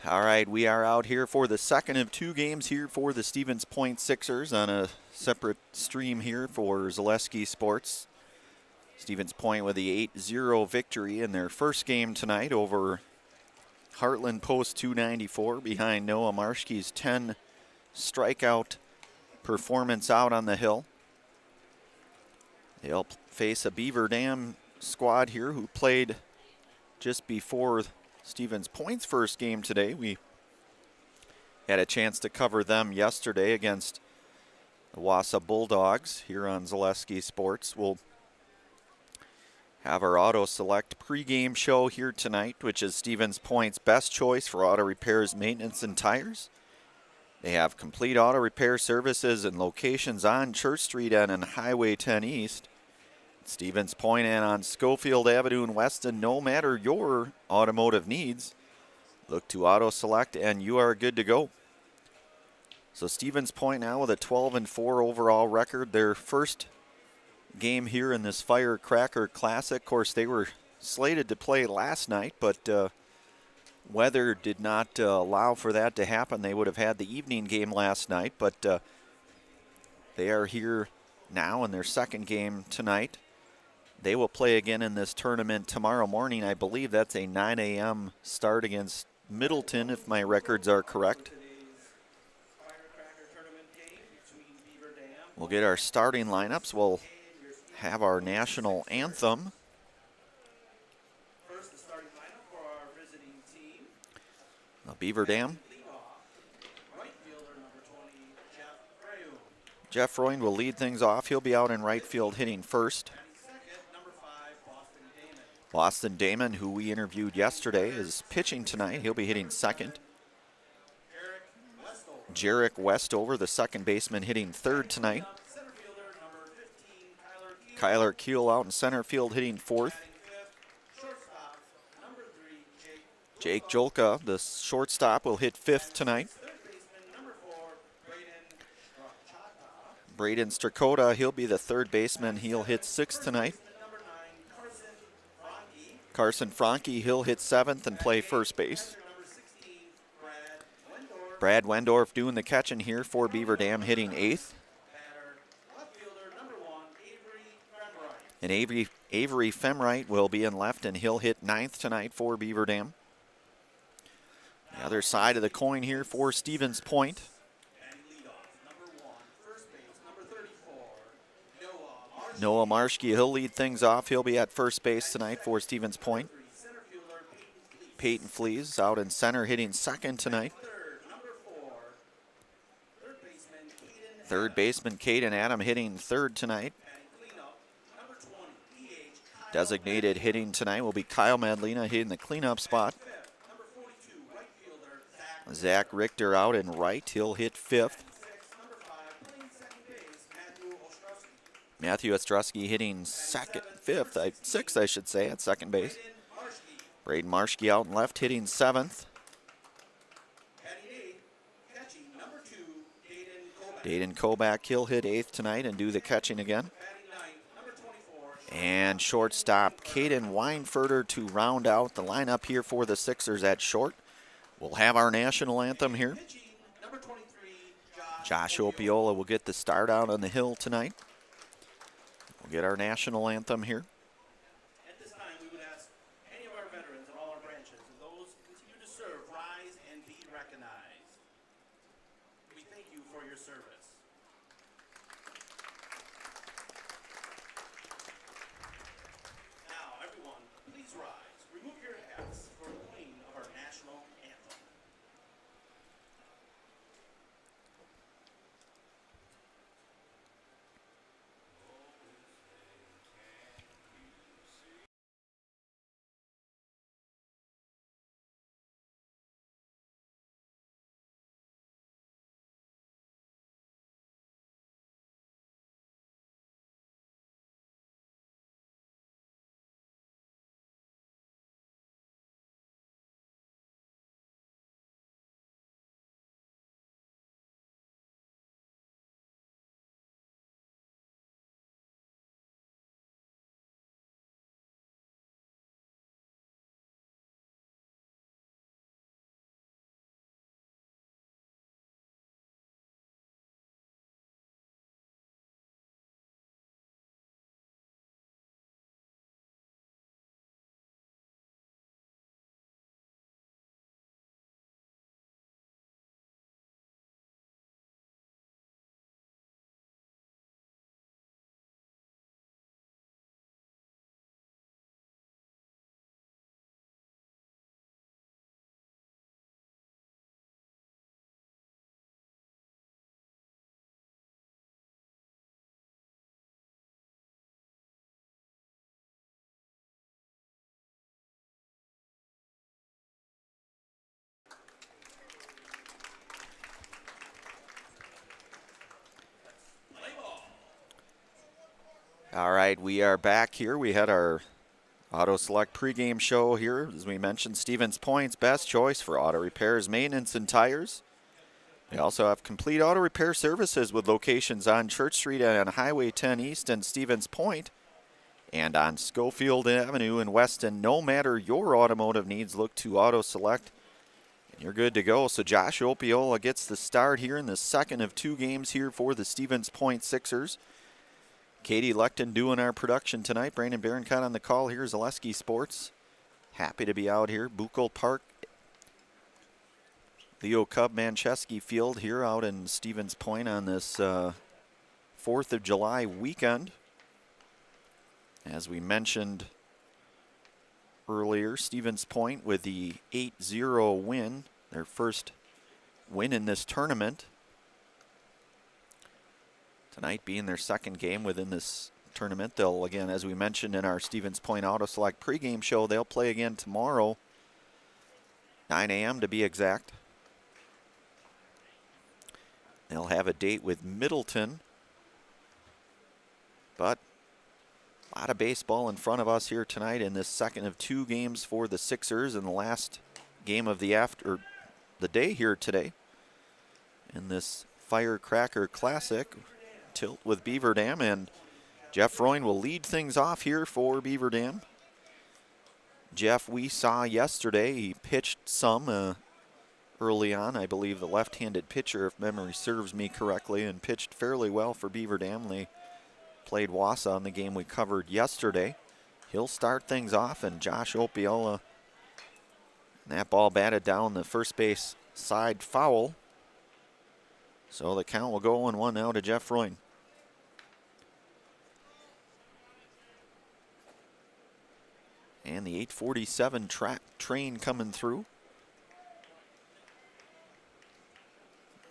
All right, we are out here for the second of two games here for the Stevens Point Sixers on a separate stream here for Zaleski Sports. Stevens Point with the 8-0 victory in their first game tonight over Heartland Post 294 behind Noah Marshke's 10 strikeout performance out on the hill. They'll face a Beaver Dam squad here who played just before Stevens Point's first game today. We had a chance to cover them yesterday against the Wausau Bulldogs here on Zaleski Sports. We'll have our Auto Select pregame show here tonight, which is Stevens Point's best choice for auto repairs, maintenance, and tires. They have complete auto repair services and locations on Church Street and on Highway 10 East. Stevens Point and on Schofield Avenue in Weston. No matter your automotive needs, look to Auto Select and you are good to go. So Stevens Point now with a 12-4 overall record. Their first game here in this Firecracker Classic. Of course, they were slated to play last night, but weather did not allow for that to happen. They would have had the evening game last night, but they are here now in their second game tonight. They will play again in this tournament tomorrow morning. I believe that's a 9 a.m. start against Middleton, if my records are correct. We'll get our starting lineups. We'll have our national anthem. The Beaver Dam. Jeff Freund will lead things off. He'll be out in right field hitting first. Boston Damon, who we interviewed yesterday, is pitching tonight. He'll be hitting second. Jarek Westover, the second baseman, hitting third tonight. Kyler Keel out in center field hitting fourth. Jake Jolka, the shortstop, will hit fifth tonight. Braden Strakota, he'll be the third baseman. He'll hit sixth tonight. Carson Franke, he'll hit seventh and play first base. Brad Wendorf doing the catching here for Beaver Dam, hitting eighth. And Avery Femright will be in left, and he'll hit ninth tonight for Beaver Dam. The other side of the coin here for Stevens Point. Noah Marshke, he'll lead things off. He'll be at first base tonight for Stevens Point. Peyton Flees out in center hitting second tonight. Third baseman Caden Adam hitting third tonight. Designated hitting tonight will be Kyle Madlena hitting the cleanup spot. Zach Richter out in right. He'll hit fifth. Matthew Ostrowski hitting sixth, I should say, at second base. Braden Marshke out in left hitting seventh. Dayton Koback, he'll hit eighth tonight and do the catching again. And shortstop Caden Weinfurter to round out the lineup here for the Sixers at short. We'll have our national anthem here. Josh Opiola will get the start out on the hill tonight. We'll get our national anthem here. At this time, we would ask any of our veterans in all our branches and those who continue to serve rise and be recognized. We thank you for your service. All right, we are back here. We had our Auto Select pregame show here. As we mentioned, Stevens Point's best choice for auto repairs, maintenance, and tires. They also have complete auto repair services with locations on Church Street and on Highway 10 East and Stevens Point, and on Schofield Avenue in Weston. No matter your automotive needs, look to Auto Select, and you're good to go. So Josh Opiola gets the start here in the second of 2 games here for the Stevens Point Sixers. Katie Lecton doing our production tonight. Brandon Barroncott on the call here. Zaleski Sports. Happy to be out here. Buchholz Park. Leo Cub Manchesky Field here out in Stevens Point on this 4th of July weekend. As we mentioned earlier, Stevens Point with the 8-0 win. Their first win in this tournament. Tonight being their second game within this tournament. They'll, again, as we mentioned in our Stevens Point Auto Select pregame show, they'll play again tomorrow, 9 a.m. to be exact. They'll have a date with Middleton. But a lot of baseball in front of us here tonight in this second of 2 games for the Sixers, and the last game of the day here today in this Firecracker Classic. Tilt with Beaver Dam, and Jeff Freund will lead things off here for Beaver Dam. Jeff, we saw yesterday, he pitched some early on. I believe the left-handed pitcher, if memory serves me correctly, and pitched fairly well for Beaver Dam. They played Wausau in the game we covered yesterday. He'll start things off, and Josh Opiola, that ball batted down the first base side foul. So the count will go 0-1 now to Jeff Freund. And the 847 train coming through.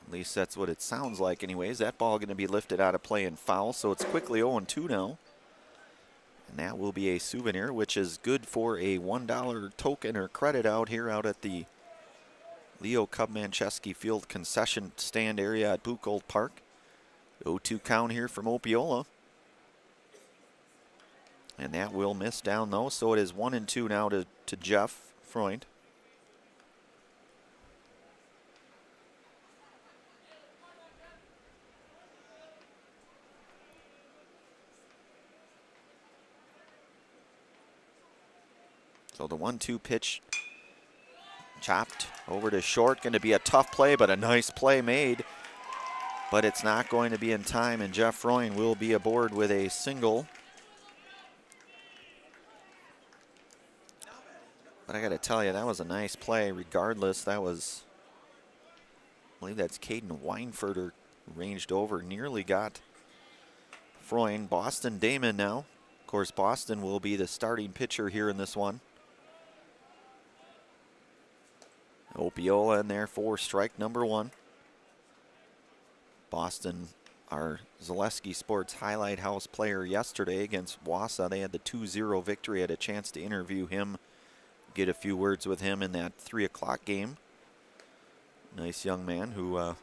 At least that's what it sounds like anyways. That ball going to be lifted out of play and foul, so it's quickly 0-2 now. And that will be a souvenir, which is good for a $1 token or credit out here out at the Leo Cub Manchesky Field concession stand area at Buchholz Park. 0-2 count here from Opiola. And that will miss down though, so it is 1-2 now to Jeff Freund. So the 1-2 pitch chopped over to short. Going to be a tough play, but a nice play made. But it's not going to be in time, and Jeff Freund will be aboard with a single. But I got to tell you, that was a nice play regardless. That was, I believe that's Caden Weinfurter ranged over, nearly got Freund. Boston Damon now. Of course, Boston will be the starting pitcher here in this one. Opiola in there for strike number 1. Boston, our Zaleski Sports Highlight House player yesterday against Wausau. They had the 2-0 victory. Had a chance to interview him, get a few words with him in that 3 o'clock game. Nice young man who had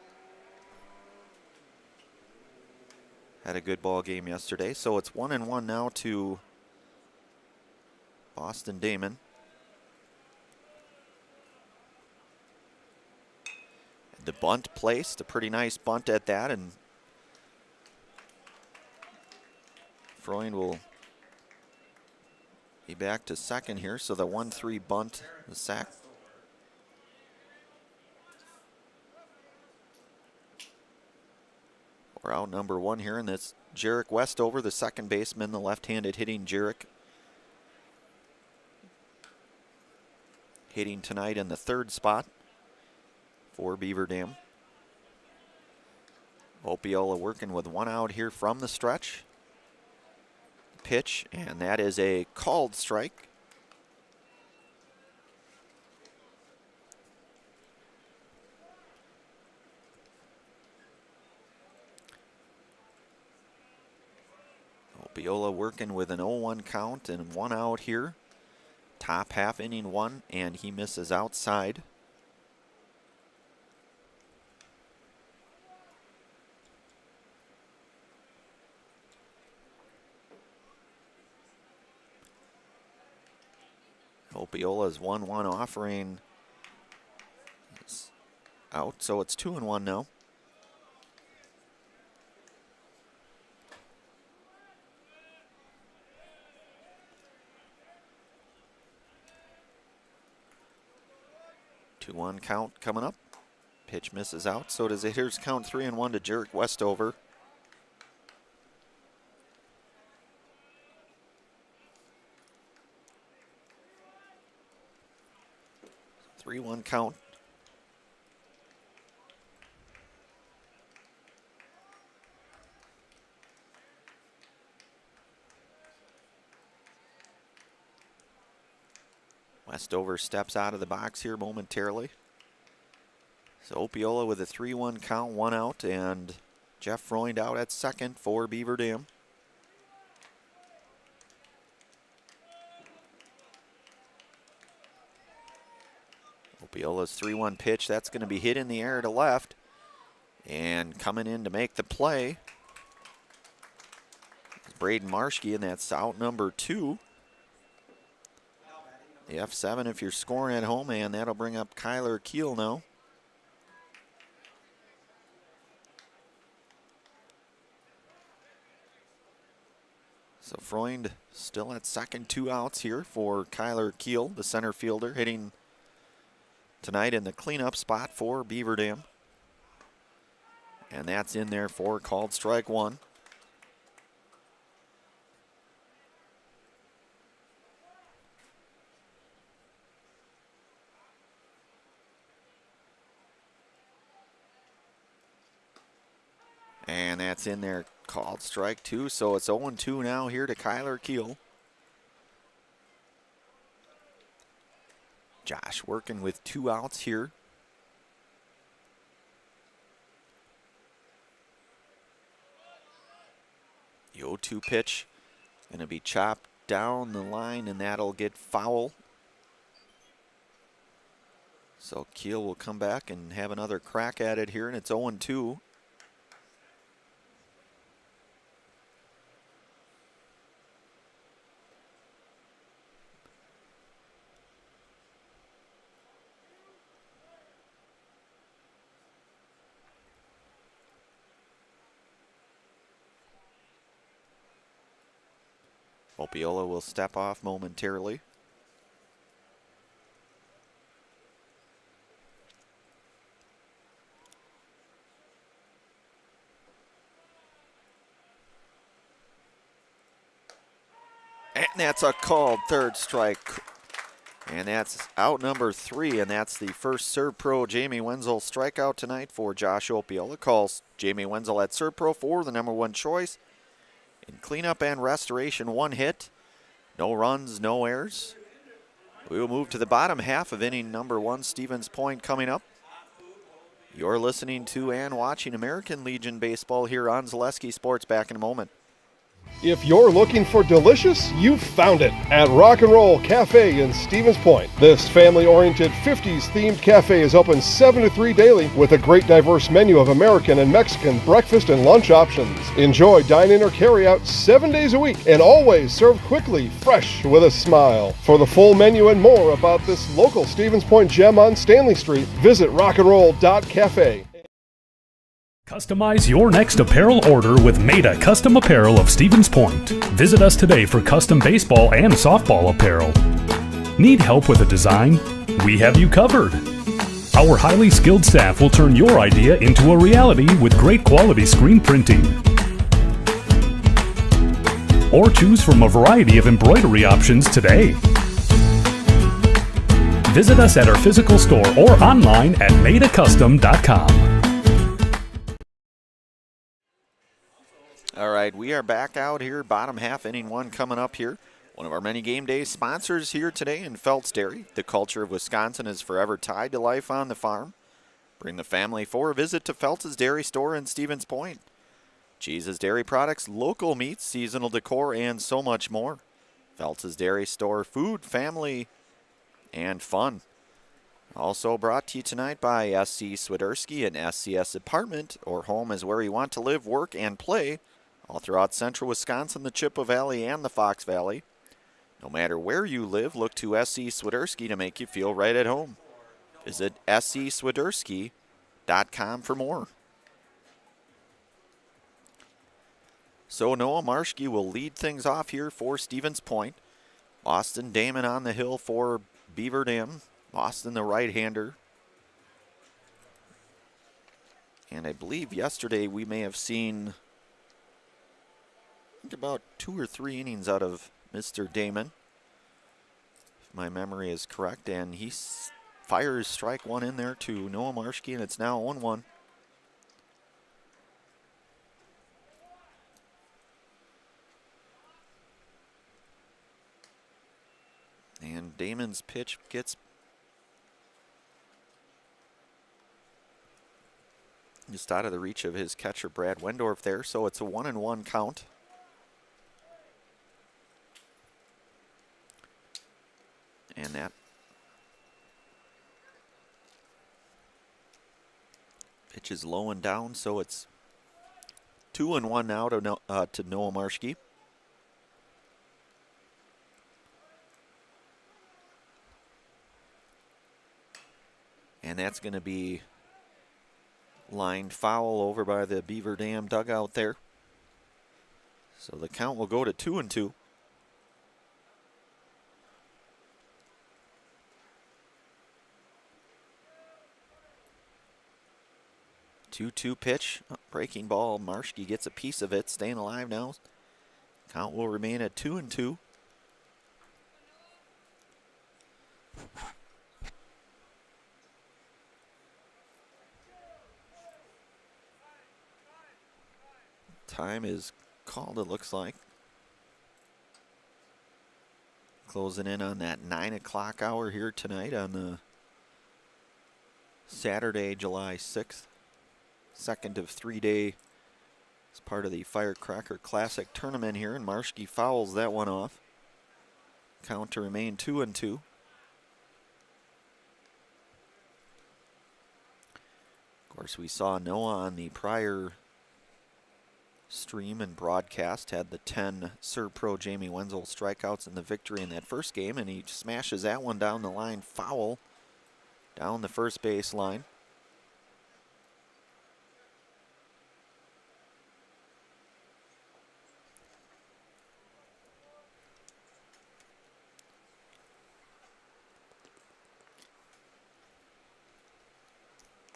a good ball game yesterday. So it's 1-1 now to Boston Damon. The bunt placed, a pretty nice bunt at that, and Freund will be back to second here. So the 1-3 bunt, the sack. We're out number 1 here, and that's Jarek Westover, the second baseman, the left-handed hitting Jarek. Hitting tonight in the 3rd spot for Beaver Dam. Opiola working with 1 out here from the stretch. Pitch, and that is a called strike. Opiola working with an 0-1 count and 1 out here. Top half inning 1, and he misses outside. Opiola's 1-1 offering is out, so it's 2-1 now. Two-one count coming up. Pitch misses out, so does it. Here's count 3-1 to Jerick Westover. 3-1 count. Westover steps out of the box here momentarily. So Opiola with a 3-1 count, 1 out, and Jeff Freund out at second for Beaver Dam. Opiola's 3-1 pitch, that's going to be hit in the air to left. And coming in to make the play is Braden Marschke, and that's out number 2. The F7 if you're scoring at home, and that'll bring up Kyler Keel now. So Freund still at second, 2 outs here for Kyler Keel, the center fielder, hitting tonight in the cleanup spot for Beaver Dam. And that's in there for called strike 1. And that's in there, called strike 2. So it's 0-2 now here to Kyler Keel. Josh working with 2 outs here. The 0-2 pitch going to be chopped down the line, and that'll get foul. So Keel will come back and have another crack at it here, and it's 0-2. Opiola will step off momentarily. And that's a called third strike. And that's out number 3, and that's the first Serve Pro Jamie Wenzel strikeout tonight for Josh Opiola. Calls Jamie Wenzel at Serve Pro for the number 1 choice. In cleanup and restoration, 1 hit, no runs, no errors. We will move to the bottom half of inning number 1, Stevens Point, coming up. You're listening to and watching American Legion Baseball here on Zaleski Sports. Back in a moment. If you're looking for delicious, you've found it at Rock and Roll Cafe in Stevens Point. This family-oriented 50s-themed cafe is open 7 to 3 daily with a great diverse menu of American and Mexican breakfast and lunch options. Enjoy dine-in or carry-out 7 days a week and always served quickly, fresh with a smile. For the full menu and more about this local Stevens Point gem on Stanley Street, visit rockandroll.cafe. Customize your next apparel order with Maida Custom Apparel of Stevens Point. Visit us today for custom baseball and softball apparel. Need help with a design? We have you covered. Our highly skilled staff will turn your idea into a reality with great quality screen printing. Or choose from a variety of embroidery options today. Visit us at our physical store or online at maidacustom.com. All right, we are back out here, bottom half, inning 1 coming up here. One of our many game day sponsors here today in Phelps Dairy. The culture of Wisconsin is forever tied to life on the farm. Bring the family for a visit to Phelps' Dairy Store in Stevens Point. Cheeses, dairy products, local meats, seasonal decor, and so much more. Phelps' Dairy Store, food, family, and fun. Also brought to you tonight by SC Swiderski and SCS Apartment, or home is where you want to live, work, and play. All throughout central Wisconsin, the Chippewa Valley, and the Fox Valley. No matter where you live, look to SC Swiderski to make you feel right at home. Visit scswiderski.com for more. So Noah Marshke will lead things off here for Stevens Point. Austin Damon on the hill for Beaver Dam. Austin, the right-hander. And I believe yesterday we may have seen about 2 or 3 innings out of Mr. Damon, if my memory is correct. And he fires strike one in there to Noah Marshke, and it's now 1-1. And Damon's pitch gets just out of the reach of his catcher, Brad Wendorf, there. So it's a 1-1 count. And that pitch is low and down, so it's 2-1 now to Noah Marshke. And that's going to be lined foul over by the Beaver Dam dugout there. So the count will go to 2-2. 2-2 pitch, breaking ball. Marshke gets a piece of it, staying alive now. Count will remain at 2-2. Time is called, it looks like. Closing in on that 9 o'clock hour here tonight on the Saturday, July 6th. Second of 3-day as part of the Firecracker Classic tournament here, and Marshke fouls that one off. Count to remain 2-2. Of course, we saw Noah on the prior stream and broadcast had the 10 Serb-Pro Jamie Wenzel strikeouts in the victory in that first game, and he smashes that one down the line, foul down the first base line.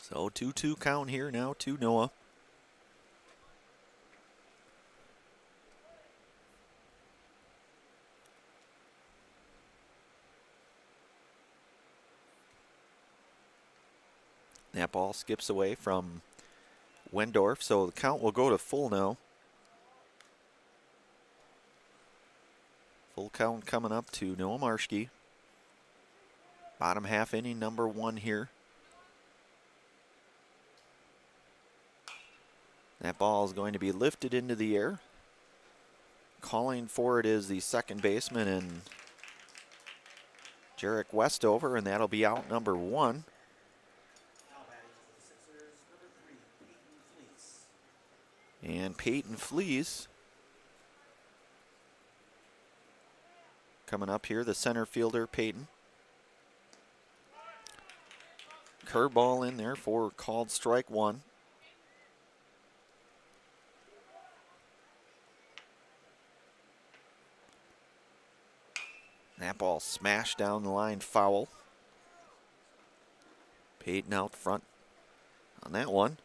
So 2-2 count here now to Noah. That ball skips away from Wendorf, so the count will go to full now. Full count coming up to Noah Marshke. Bottom half inning, number 1 here. That ball is going to be lifted into the air. Calling for it is the second baseman and Jarek Westover, and that'll be out number 1. And Peyton Flees coming up here, the center fielder, Peyton. Curveball in there for called strike 1. That ball smashed down the line, foul. Peyton out front on that one.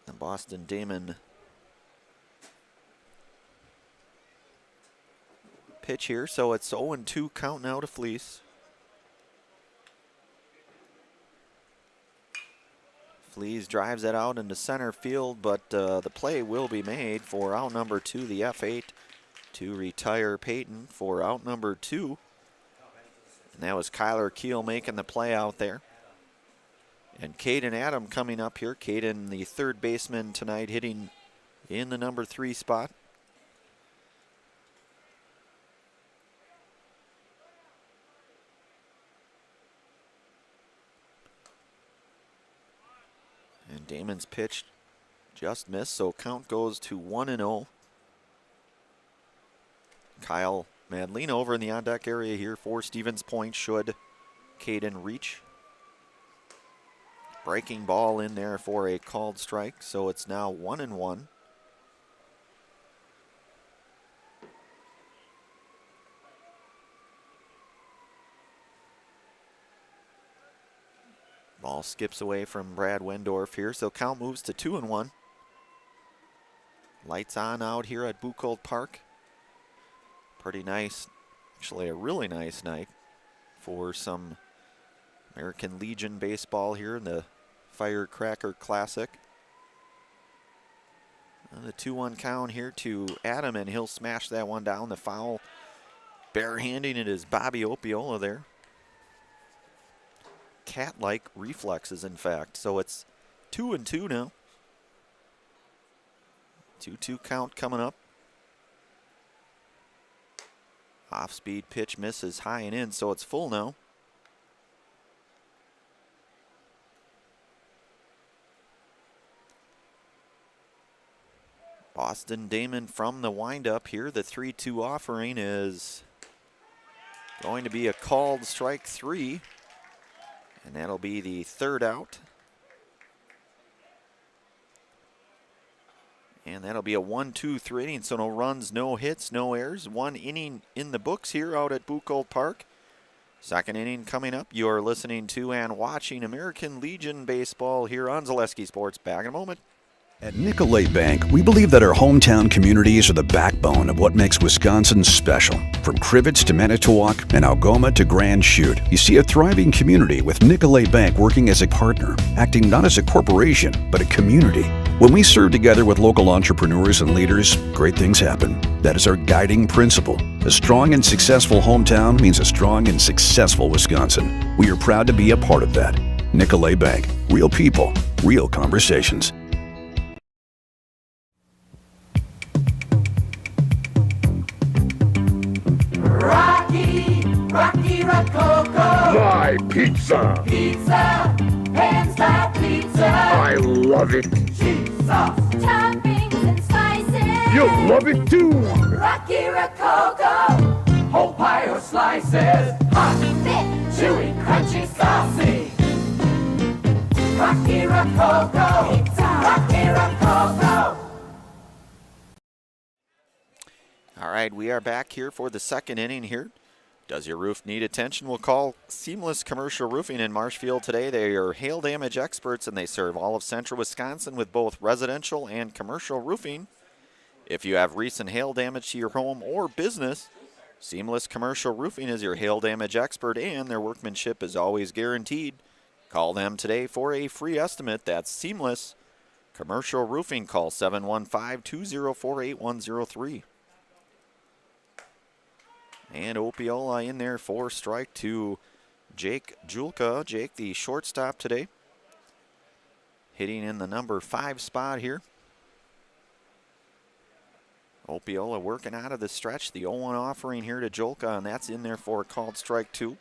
The Boston Damon pitch here, so it's 0-2 count now to Fleece. Fleece drives it out into center field, but the play will be made for out number 2, the F8, to retire Peyton for out number 2. And that was Kyler Keel making the play out there. And Caden Adam coming up here. Caden, the third baseman tonight, hitting in the number 3 spot. And Damon's pitch just missed, so count goes to 1-0. Kyle Madeline over in the on-deck area here for Stevens Point should Caden reach. Breaking ball in there for a called strike, so it's now 1-1. Ball skips away from Brad Wendorf here, so count moves to 2-1. Lights on out here at Buchholz Park. Pretty nice, actually a really nice night for some American Legion baseball here in the Firecracker Classic. And the 2-1 count here to Adam, and he'll smash that one down. The foul, barehanding it is Bobby Opiola there. Cat-like reflexes, in fact. So it's 2-2 now. 2-2 count coming up. Off-speed pitch misses high and in, so it's full now. Boston Damon from the windup here. The 3-2 offering is going to be a called strike 3. And that'll be the third out. And that'll be a 1-2-3 inning, so no runs, no hits, no errors. 1 inning in the books here out at Buchholz Park. Second inning coming up. You're listening to and watching American Legion baseball here on Zaleski Sports. Back in a moment. At Nicolay Bank, we believe that our hometown communities are the backbone of what makes Wisconsin special. From Crivets to Manitowoc and Algoma to Grand Chute, you see a thriving community with Nicolay Bank working as a partner, acting not as a corporation, but a community. When we serve together with local entrepreneurs and leaders, great things happen. That is our guiding principle. A strong and successful hometown means a strong and successful Wisconsin. We are proud to be a part of that. Nicolay Bank. Real people, real conversations. Rocky Rococo. My pizza. Pizza. Hand-style pizza. I love it. Cheese sauce. Toppings and slices. You'll love it too. Rocky Rococo. Whole pie or slices. Hot, thick, chewy, crunchy, saucy. Rocky Rococo. Pizza. Rocky Rococo. All right, we are back here for the second inning here. Does your roof need attention? We'll call Seamless Commercial Roofing in Marshfield today. They are hail damage experts, and they serve all of central Wisconsin with both residential and commercial roofing. If you have recent hail damage to your home or business, Seamless Commercial Roofing is your hail damage expert, and their workmanship is always guaranteed. Call them today for a free estimate. That's Seamless Commercial Roofing. Call 715-204-8103. And Opiola in there for strike to Jake Julka. Jake, the shortstop today, hitting in the number 5 spot here. Opiola working out of the stretch. The 0-1 offering here to Julka, and that's in there for a called strike 2.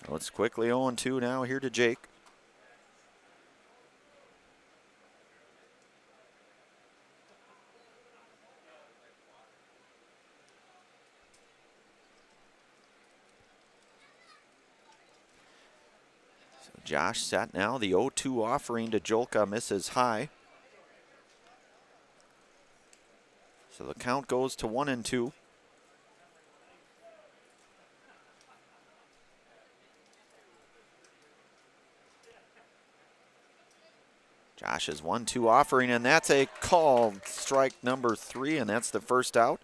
So it's quickly 0-2 now here to Jake. Josh set now. The 0-2 offering to Julka misses high. So the count goes to 1-2. Josh's 1-2 offering, and that's a called strike number 3, and that's the first out.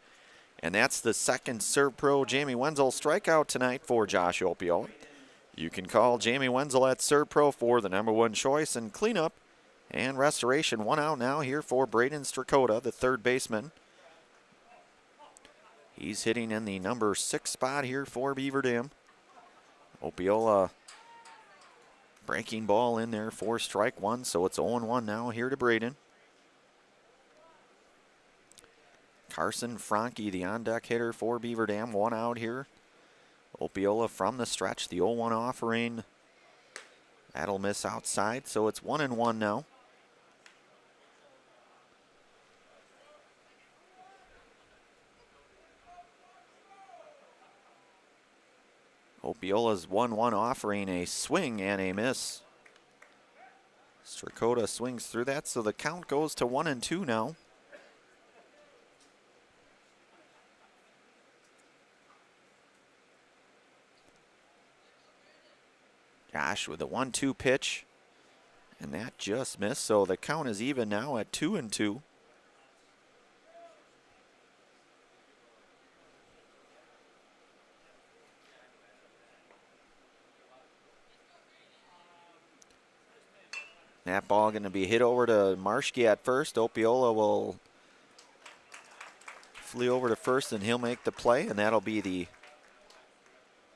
And that's the second Serve Pro Jamie Wenzel strikeout tonight for Josh Opiola. You can call Jamie Wenzel at Serve Pro for the number 1 choice and cleanup and restoration. 1 out now here for Braden Strakota, the third baseman. He's hitting in the number 6 spot here for Beaver Dam. Opiola breaking ball in there for strike 1, so it's 0-1 now here to Braden. Carson Franke, the on-deck hitter for Beaver Dam, 1 out here. Opiola from the stretch, the 0-1 offering. That'll miss outside, so it's 1-1 now. Opiola's 1-1 offering, a swing and a miss. Strakota swings through that, so the count goes to 1-2 now. Josh with a 1-2 pitch, and that just missed, so the count is even now at 2-2. That ball going to be hit over to Marshke at first. Opiola will flee over to first, and he'll make the play, and that'll be the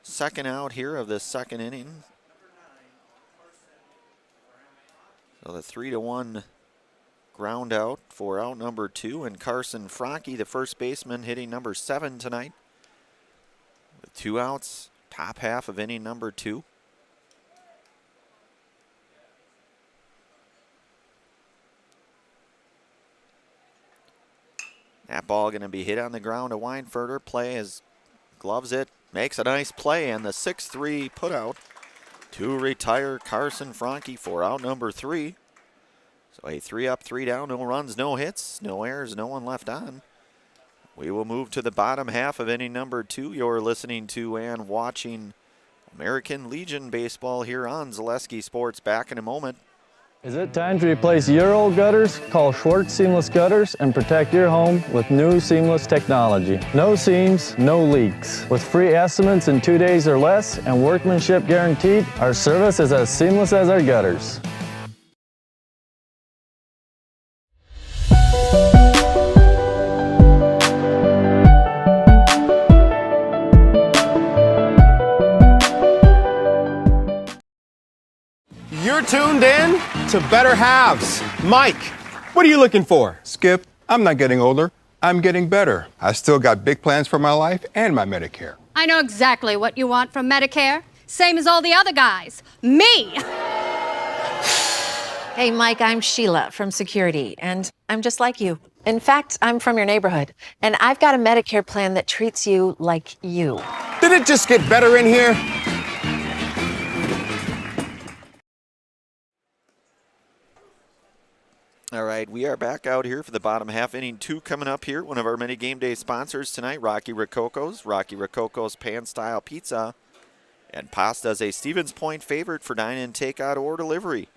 second out here of this second inning. So the 3-1 ground out for out number 2, and Carson Franke, the first baseman, hitting number 7 tonight. With 2 outs, top half of inning number 2. That ball going to be hit on the ground to Weinferter. Play as gloves it, makes a nice play, and the 6-3 put out to retire Carson Franke for out number 3. So a 3-up, 3-down, no runs, no hits, no errors, no one left on. We will move to the bottom half of inning number 2. You're listening to and watching American Legion Baseball here on Zaleski Sports. Back in a moment. Is it time to replace your old gutters? Call Schwartz Seamless Gutters and protect your home with new seamless technology. No seams, no leaks. With free estimates in 2 days or less and workmanship guaranteed, our service is as seamless as our gutters. You're tuned in to Better Halves. Mike, what are you looking for? Skip, I'm not getting older. I'm getting better. I still got big plans for my life and my Medicare. I know exactly what you want from Medicare. Same as all the other guys. Me! Hey, Mike, I'm Sheila from Security, and I'm just like you. In fact, I'm from your neighborhood, and I've got a Medicare plan that treats you like you. Did it just get better in here? All right, we are back out here for the bottom half. Inning 2 coming up here. One of our many game day sponsors tonight, Rocky Rococo's. Rocky Rococo's pan-style pizza and pasta is a Stevens Point favorite for dine-in, takeout, or delivery.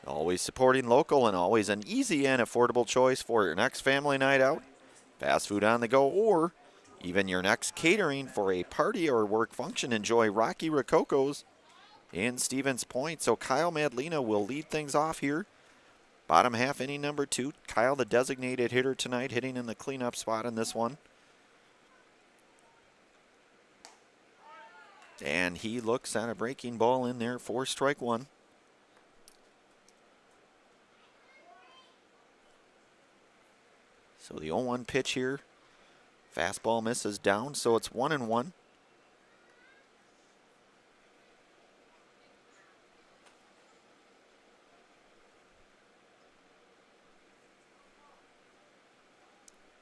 Always supporting local and always an easy and affordable choice for your next family night out, fast food on the go, or even your next catering for a party or work function. Enjoy Rocky Rococo's in Stevens Point. So Kyle Madlina will lead things off here. Bottom half, inning number 2. Kyle, the designated hitter tonight, hitting in the cleanup spot in this one. And he looks at a breaking ball in there for strike 1. So the 0-1 pitch here. Fastball misses down, so it's 1-1.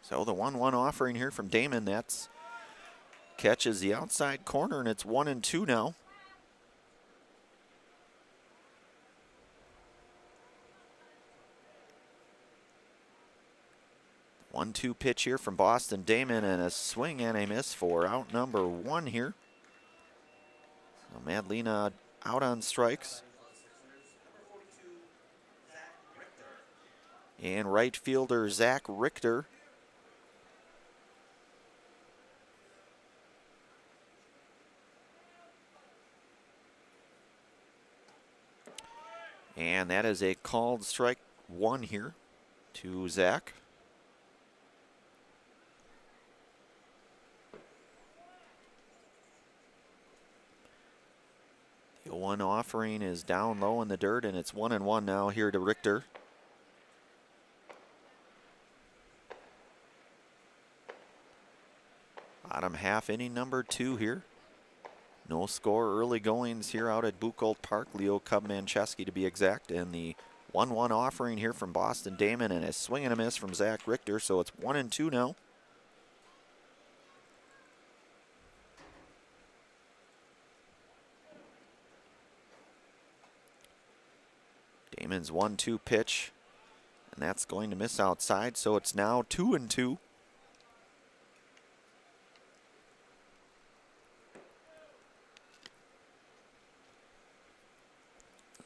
So the 1-1 offering here from Damon, that's catches the outside corner, and it's 1-2 now. One-two pitch here from Boston Damon, and a swing and a miss for out number 1 here. So Madlina out on strikes. And right fielder Zach Richter. And that is a called strike 1 here to Zach. The 0-1 offering is down low in the dirt, and it's 1-1 now here to Richter. Bottom half, inning number 2 here. No score early goings here out at Buchholz Park. Leo Cub-Mancheski to be exact. And the 1-1 offering here from Boston Damon, and a swing and a miss from Zach Richter. So it's 1-2 now. Damon's 1-2 pitch, and that's going to miss outside, so it's now 2-2.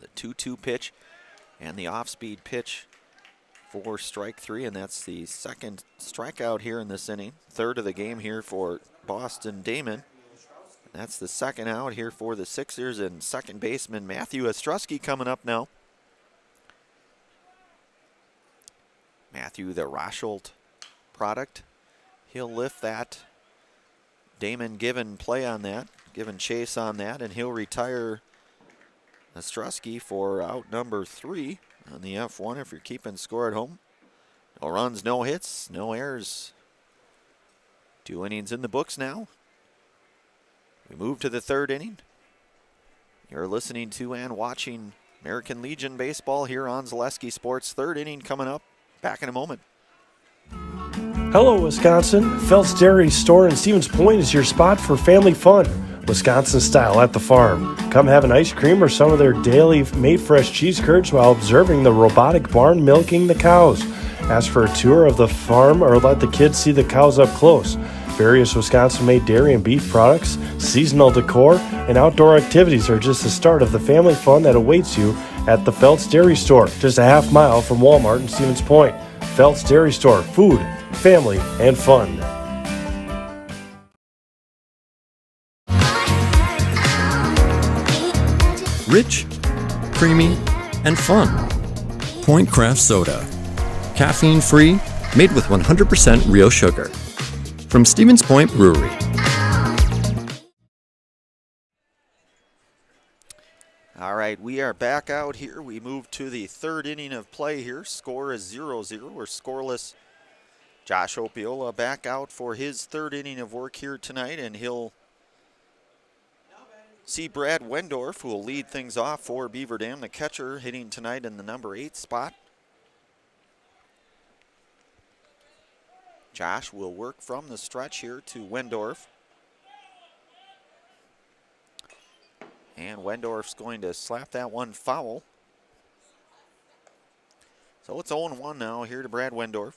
The 2-2 pitch and the off-speed pitch for strike 3, and that's the second strikeout here in this inning. Third of the game here for Boston Damon. That's the second out here for the Sixers, and second baseman Matthew Ostrowski coming up now. Matthew, the Rosholt product. He'll lift that. Damon given play on that, given chase on that, and he'll retire Ostrowski for out number 3 on the F1 if you're keeping score at home. No runs, no hits, no errors. 2 innings in the books now. We move to the third inning. You're listening to and watching American Legion Baseball here on Zaleski Sports. Third inning coming up. Back in a moment. Hello, Wisconsin. Phelps Dairy Store in Stevens Point is your spot for family fun. Wisconsin style at the farm. Come have an ice cream or some of their daily made fresh cheese curds while observing the robotic barn milking the cows. Ask for a tour of the farm or let the kids see the cows up close. Various Wisconsin-made dairy and beef products, seasonal decor, and outdoor activities are just the start of the family fun that awaits you at the Phelps Dairy Store, just a half mile from Walmart in Stevens Point. Phelps Dairy Store, food, family, and fun. Rich, creamy, and fun. Point Craft Soda. Caffeine-free, made with 100% real sugar. From Stevens Point Brewery. All right, we are back out here. We move to the third inning of play here. Score is 0-0. We're scoreless. Josh Opiola back out for his third inning of work here tonight, and he'll see Brad Wendorf, who will lead things off for Beaver Dam, the catcher, hitting tonight in the number 8 spot. Josh will work from the stretch here to Wendorf. And Wendorf's going to slap that one foul. So it's 0-1 now here to Brad Wendorf.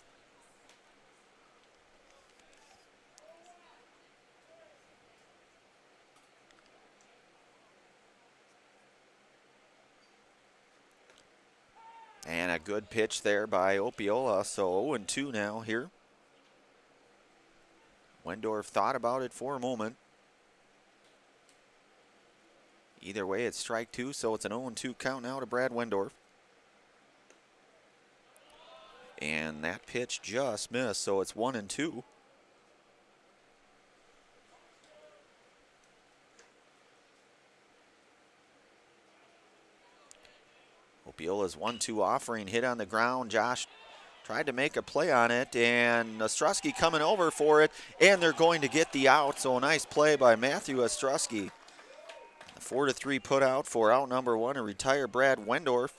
And a good pitch there by Opiola, so 0-2 now here. Wendorf thought about it for a moment. Either way, it's strike 2, so it's an 0-2 count now to Brad Wendorf. And that pitch just missed, so it's 1-2. Opiola's 1-2 offering hit on the ground. Josh tried to make a play on it, and Ostrowski coming over for it, and they're going to get the out. So a nice play by Matthew Ostrowski. 4-3 put out for out number 1 and retire Brad Wendorf.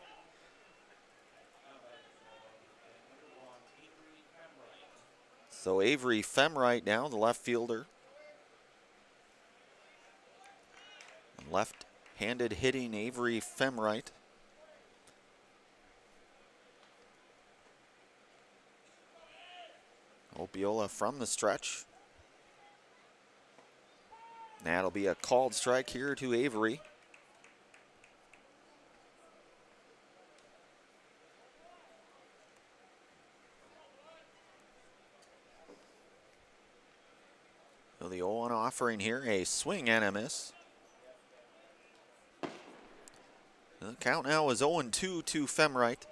So Avery Femright now, the left fielder. Left-handed hitting Avery Femright. Opiola from the stretch. That'll be a called strike here to Avery. So the 0-1 offering here, a swing and a miss. The count now is 0-2 to Femright.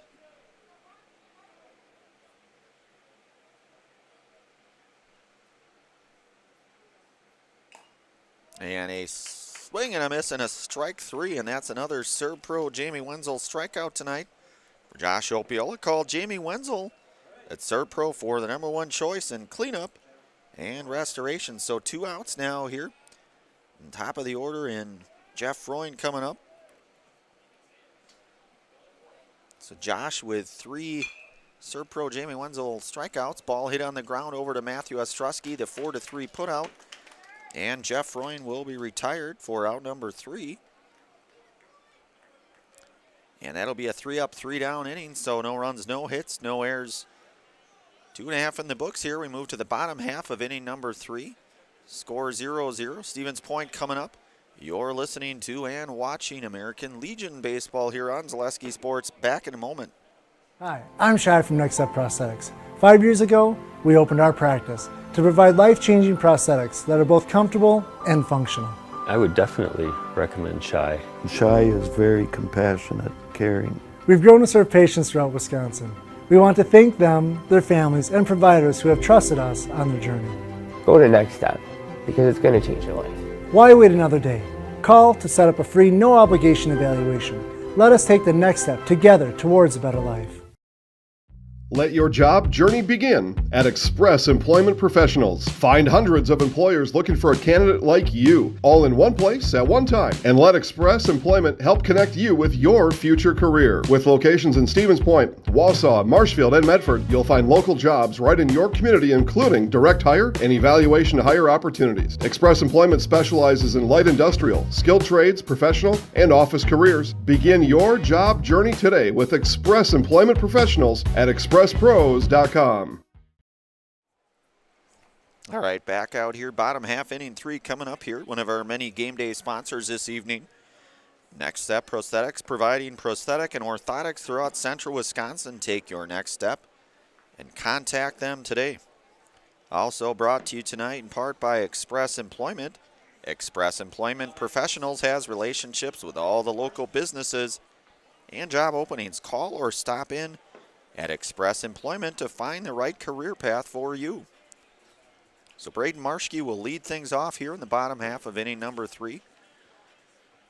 And a swing and a miss and a strike 3, and that's another Serb Pro Jamie Wenzel strikeout tonight for Josh Opiola. Called Jamie Wenzel at Serb Pro for the number 1 choice in cleanup and restoration. So 2 outs now here. On top of the order in Jeff Freund coming up. So Josh with 3 Serb Pro Jamie Wenzel strikeouts. Ball hit on the ground over to Matthew Ostrowski, the 4-3 put out. And Jeff Freund will be retired for out number 3. And that'll be a 3-up, 3-down inning, so no runs, no hits, no errors. 2.5 in the books here. We move to the bottom half of inning number 3. Score 0-0. Stevens Point coming up. You're listening to and watching American Legion Baseball here on Zaleski Sports. Back in a moment. Hi, I'm Shai from Next Step Prosthetics. 5 years ago, we opened our practice to provide life-changing prosthetics that are both comfortable and functional. I would definitely recommend Shai. Shai is very compassionate, caring. We've grown to serve patients throughout Wisconsin. We want to thank them, their families, and providers who have trusted us on their journey. Go to Next Step, because it's going to change your life. Why wait another day? Call to set up a free, no-obligation evaluation. Let us take the next step together towards a better life. Let your job journey begin at Express Employment Professionals. Find hundreds of employers looking for a candidate like you, all in one place at one time. And let Express Employment help connect you with your future career. With locations in Stevens Point, Wausau, Marshfield, and Medford, you'll find local jobs right in your community, including direct hire and evaluation to hire opportunities. Express Employment specializes in light industrial, skilled trades, professional, and office careers. Begin your job journey today with Express Employment Professionals at expresspros.com. All right, back out here, bottom half, inning 3 coming up here. One of our many game day sponsors this evening. Next Step Prosthetics, providing prosthetic and orthotics throughout central Wisconsin. Take your next step and contact them today. Also brought to you tonight in part by Express Employment. Express Employment Professionals has relationships with all the local businesses and job openings. Call or stop in at Express Employment to find the right career path for you. So Braden Marschke will lead things off here in the bottom half of inning number 3.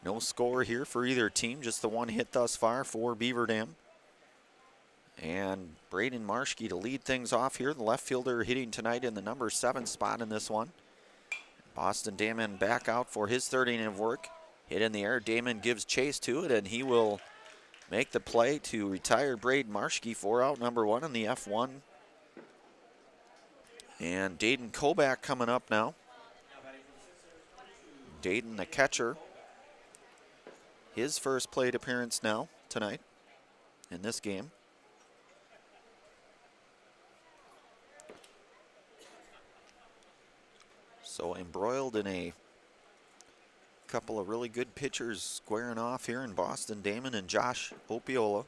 No score here for either team, just the one hit thus far for Beaver Dam. And Braden Marschke to lead things off here, the left fielder hitting tonight in the number 7 spot in this one. Boston Damon back out for his third inning of work. Hit in the air, Damon gives chase to it, and he will make the play to retire Braden Marschke for out number 1 in the F1. And Dayton Kobach coming up now. Dayton, the catcher. His first plate appearance now tonight in this game. So embroiled in a couple of really good pitchers squaring off here in Boston Damon and Josh Opiola.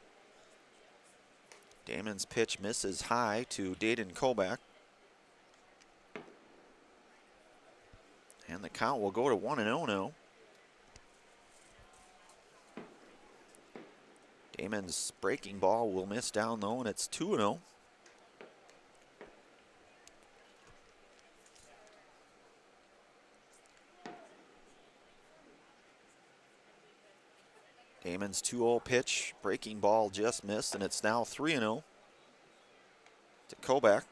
Damon's pitch misses high to Dayton Kobach. And the count will go to 1-0 now. Damon's breaking ball will miss down though, and it's 2-0. Damon's 2-0 pitch, breaking ball just missed, and it's now 3-0 to Kobach.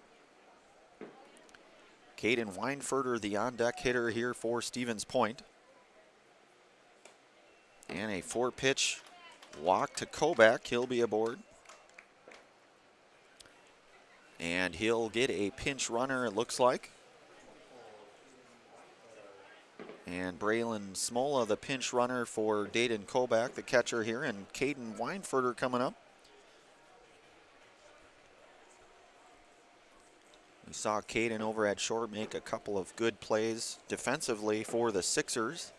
Caden Weinfurter, the on-deck hitter here for Stevens Point. And a 4-pitch walk to Kobach. He'll be aboard. And he'll get a pinch runner, it looks like. And Braylon Smola, the pinch runner for Dayton Kobach, the catcher here, and Caden Weinfurter coming up. We saw Caden over at short make a couple of good plays defensively for the Sixers.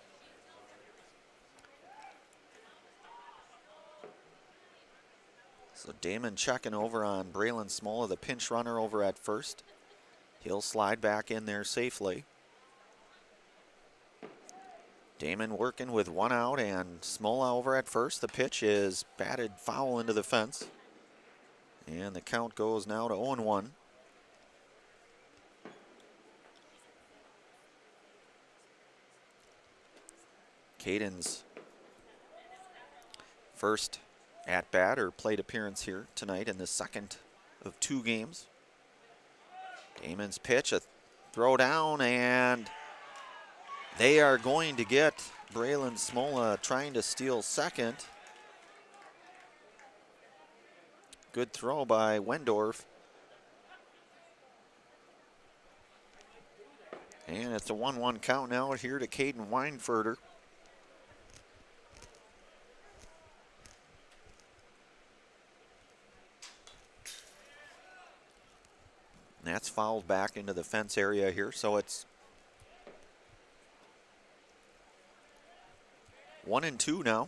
So Damon checking over on Braylon Smola, the pinch runner over at first. He'll slide back in there safely. Damon working with 1 out and Smola over at first. The pitch is batted foul into the fence. And the count goes now to 0-1. Caden's first at-bat or plate appearance here tonight in the second of 2 games. Damon's pitch, a throw down, and they are going to get Braylon Smola trying to steal second. Good throw by Wendorf. And it's a 1-1 count now here to Caden Weinfurter. And that's fouled back into the fence area here, so it's 1-2 now.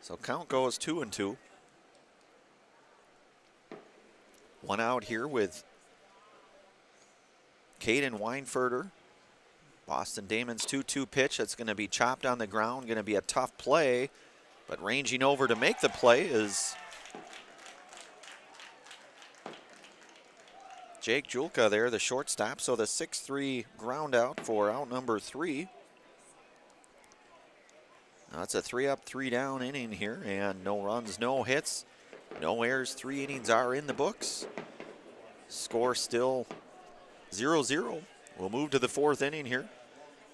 So count goes 2-2. One out here with Caden Weinfurter. Boston Damon's 2-2 pitch. That's going to be chopped on the ground. Going to be a tough play. But ranging over to make the play is Jake Julka there, the shortstop. So the 6-3 ground out for out number 3. Now it's a 3-up, 3-down inning here, and no runs, no hits, no errors. 3 innings are in the books. Score still 0-0. We'll move to the 4th inning here.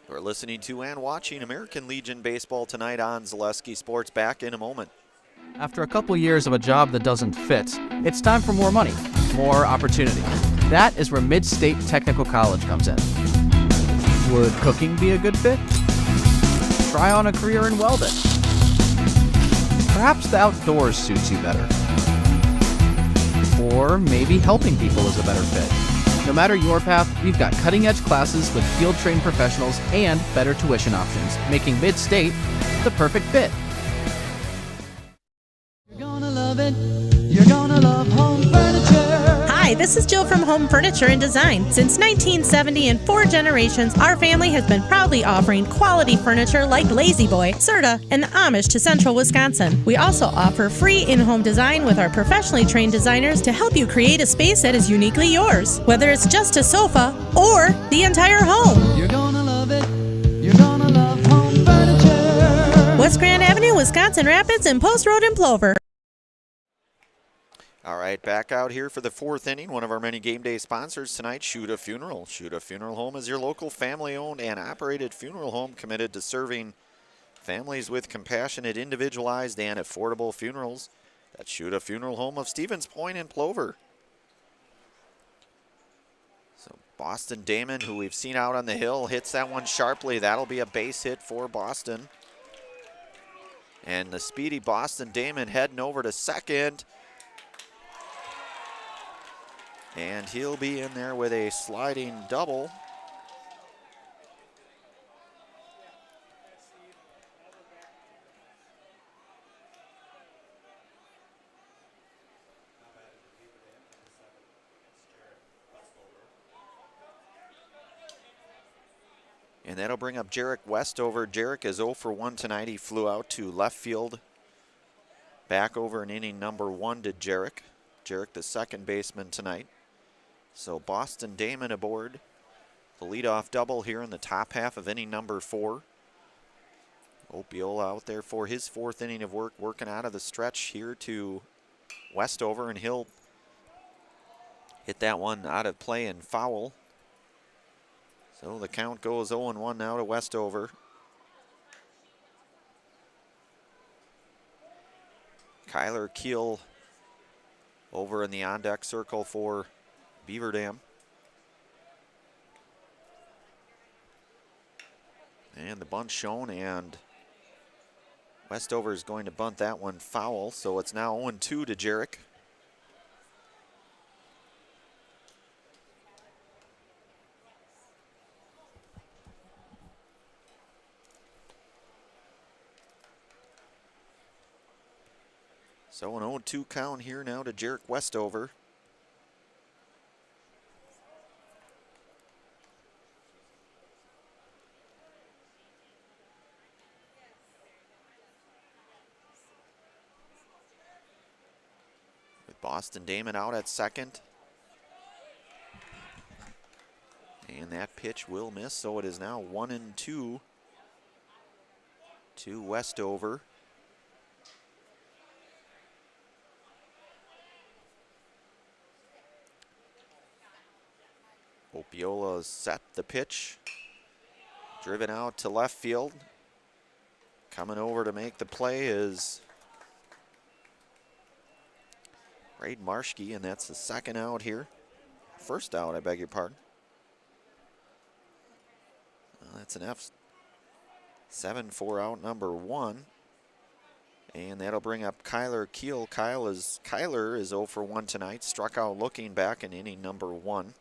We're listening to and watching American Legion Baseball tonight on Zaleski Sports. Back in a moment. After a couple years of a job that doesn't fit, it's time for more money, more opportunity. That is where Mid-State Technical College comes in. Would cooking be a good fit? Try on a career in welding. Perhaps the outdoors suits you better. Or maybe helping people is a better fit. No matter your path, we've got cutting-edge classes with field-trained professionals and better tuition options, making Mid-State the perfect fit. You're gonna love it. You're gonna love home furniture. Hi, this is Jill from Home Furniture and Design. Since 1970 and 4 generations, our family has been proudly offering quality furniture like Lazy Boy, Serta, and the Amish to Central Wisconsin. We also offer free in-home design with our professionally trained designers to help you create a space that is uniquely yours, whether it's just a sofa or the entire home. You're gonna love it. You're gonna love home furniture. West Grand Avenue, Wisconsin Rapids, and Post Road in Plover. All right, back out here for the 4th inning. One of our many game day sponsors tonight, Shuda Funeral. Shuda Funeral Home is your local family-owned and operated funeral home committed to serving families with compassionate, individualized, and affordable funerals. That's Shuda Funeral Home of Stevens Point and Plover. So Boston Damon, who we've seen out on the hill, hits that one sharply. That'll be a base hit for Boston. And the speedy Boston Damon heading over to second. And he'll be in there with a sliding double. And that'll bring up Jarek Westover. Jarek is 0 for 1 tonight. He flew out to left field. Back over in inning number 1 to Jarek. Jarek, the second baseman tonight. So Boston Damon aboard. The leadoff double here in the top half of inning number 4. Opiola out there for his 4th inning of work, working out of the stretch here to Westover, and he'll hit that one out of play and foul. So the count goes 0-1 now to Westover. Kyler Keel over in the on-deck circle for Beaver Dam. And the bunt shown, and Westover is going to bunt that one foul, so it's now 0-2 to Jarek. So an 0-2 count here now to Jarek Westover. With Boston Damon out at second. And that pitch will miss, so it is now 1-2 to Westover. Opiola set the pitch, driven out to left field. Coming over to make the play is Braden Marschke, and that's the second out here. First out, I beg your pardon. That's an 7-4 out number 1. And that'll bring up Kyler Keel. Kyler is 0 for 1 tonight. Struck out looking back in inning number 1.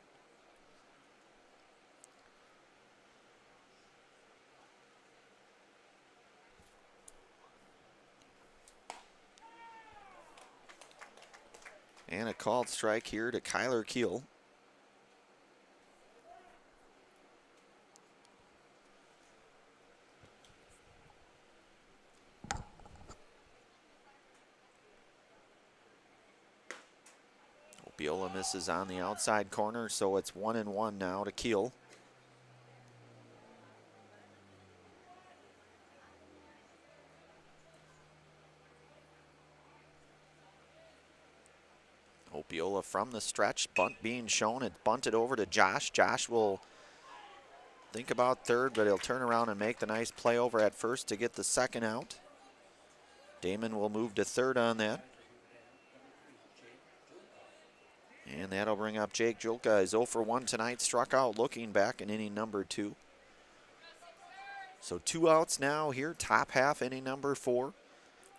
And a called strike here to Kyler Keel. Biola misses on the outside corner, so it's 1-1 now to Keel. Opiola from the stretch, bunt being shown. It's bunted over to Josh. Josh will think about third, but he'll turn around and make the nice play over at first to get the second out. Damon will move to third on that. And that'll bring up Jake Julka. He's 0 for 1 tonight, struck out looking back in inning number 2. So 2 outs now here, top half inning number 4.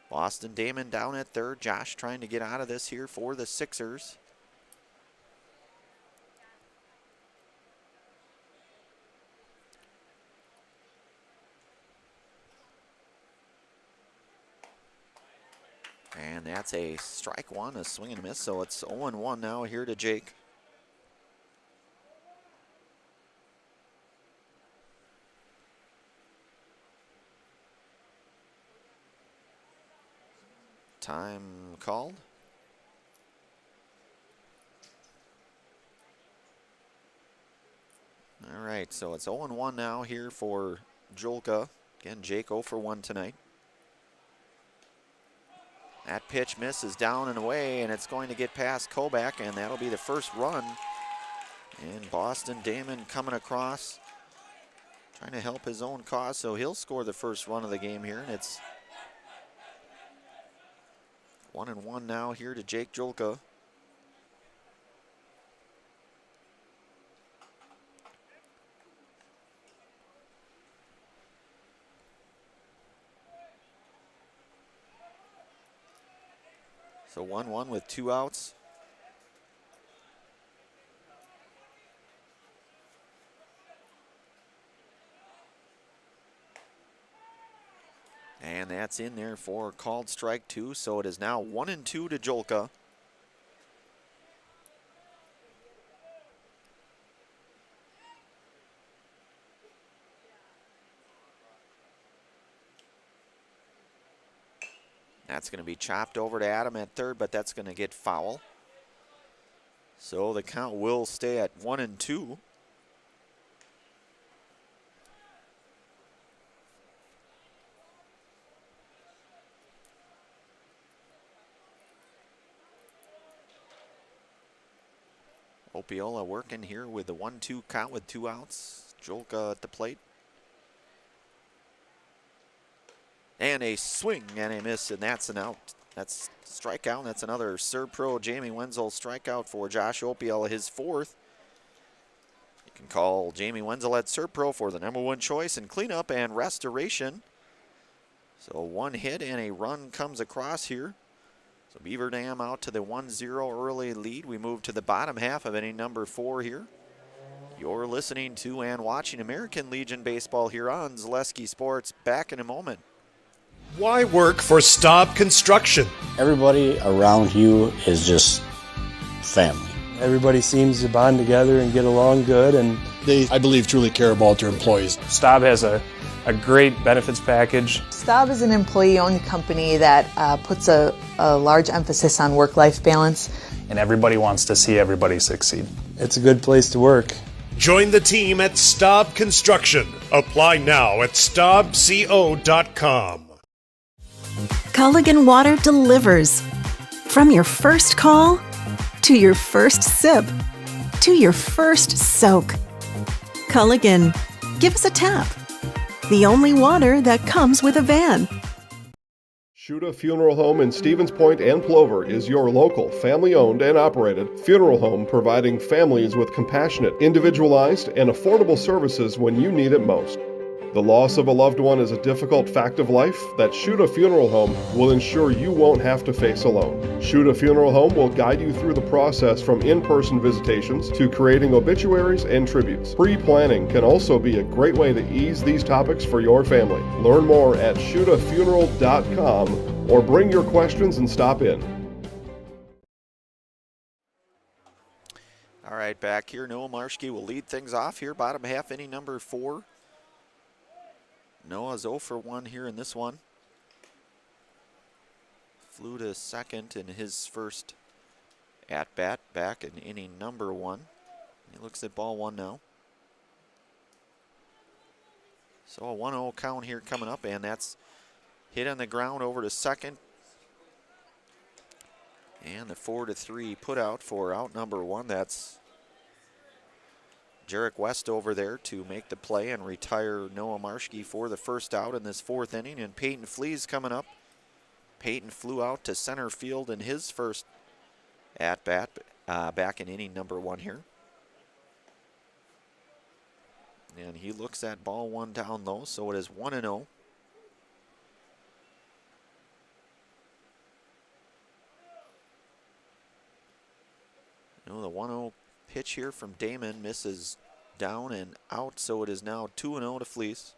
Boston Damon down at third. Josh trying to get out of this here for the Sixers. And that's a strike one, a swing and a miss. So it's 0-1 now here to Jake. Time called. All right, so it's 0-1 now here for Julka. Again, Jake 0 for 1 tonight. That pitch misses down and away, and it's going to get past Kobach, and that'll be the first run. And Boston Damon coming across, trying to help his own cause, so he'll score the first run of the game here, and it's 1-1 now here to Jake Julka. So 1-1 with 2 outs. And that's in there for called strike 2. So it is now 1-2 to Julka. That's going to be chopped over to Adam at third, but that's going to get foul. So the count will stay at 1-2. Opiola working here with the 1-2 count with 2 outs. Julka at the plate. And a swing and a miss, and that's an out. That's strikeout, and that's another Serpro Jamie Wenzel strikeout for Josh Opiola, his 4th. You can call Jamie Wenzel at Serpro for the #1 choice in cleanup and restoration. So 1 hit and a run comes across here. So Beaver Dam out to the 1-0 early lead. We move to the bottom half of inning number 4 here. You're listening to and watching American Legion Baseball here on Zaleski Sports. Back in a moment. Why work for Staub Construction? Everybody around you is just family. Everybody seems to bond together and get along good, and They, I believe, truly care about their employees. Staub has a great benefits package. Staub is an employee-owned company that puts a large emphasis on work-life balance. And everybody wants to see everybody succeed. it's a good place to work. Join the team at Staub Construction. Apply now at staubco.com. Culligan Water delivers. From your first call, to your first sip, to your first soak. Culligan, give us a tap. The only water that comes with a van. Shuda Funeral Home in Stevens Point and Plover is your local, family-owned and operated funeral home providing families with compassionate, individualized, and affordable services when you need it most. The loss of a loved one is a difficult fact of life that Shuta Funeral Home will ensure you won't have to face alone. Shuta Funeral Home will guide you through the process from in-person visitations to creating obituaries and tributes. Pre-planning can also be a great way to ease these topics for your family. Learn more at shutafuneral.com or bring your questions and stop in. All right, back here, Noah Marshke will lead things off here, bottom half, inning number 4. Noah's 0 for 1 here in this one. Flew to second in his first at-bat back in inning number 1. He looks at ball 1 now. So a 1-0 count here coming up, and that's hit on the ground over to second. And the 4-3 put out for out number 1. That's Jarek West over there to make the play and retire Noah Marshke for the first out in this 4th inning. And Peyton Flea's coming up. Peyton flew out to center field in his first at-bat back in inning number 1 here. And he looks at ball 1 down low, so it is 1-0. The 1-0 pitch here from Damon misses down and out, so it is now 2-0 to Fleece.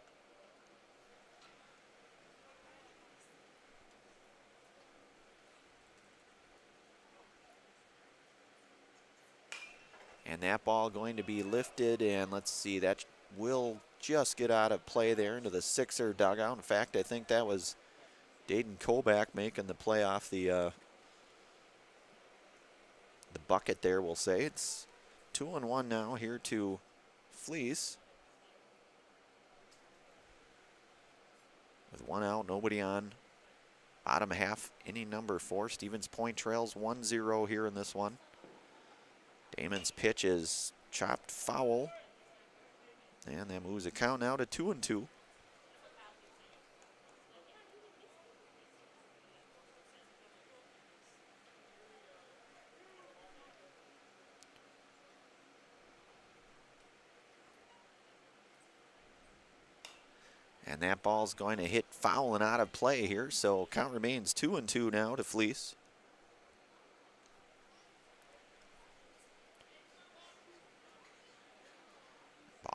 And that ball going to be lifted, and let's see, that will just get out of play there into the Sixer dugout. In fact, I think that was Dayton Kobach making the play off the bucket there, we'll say. It's 2-1 now here to Fleece. With 1 out, nobody on. Bottom half, inning number 4. Stevens Point trails 1-0 here in this one. Damon's pitch is chopped foul. And that moves the count now to 2-2. And that ball's going to hit foul and out of play here, so count remains 2-2 now to Fleece.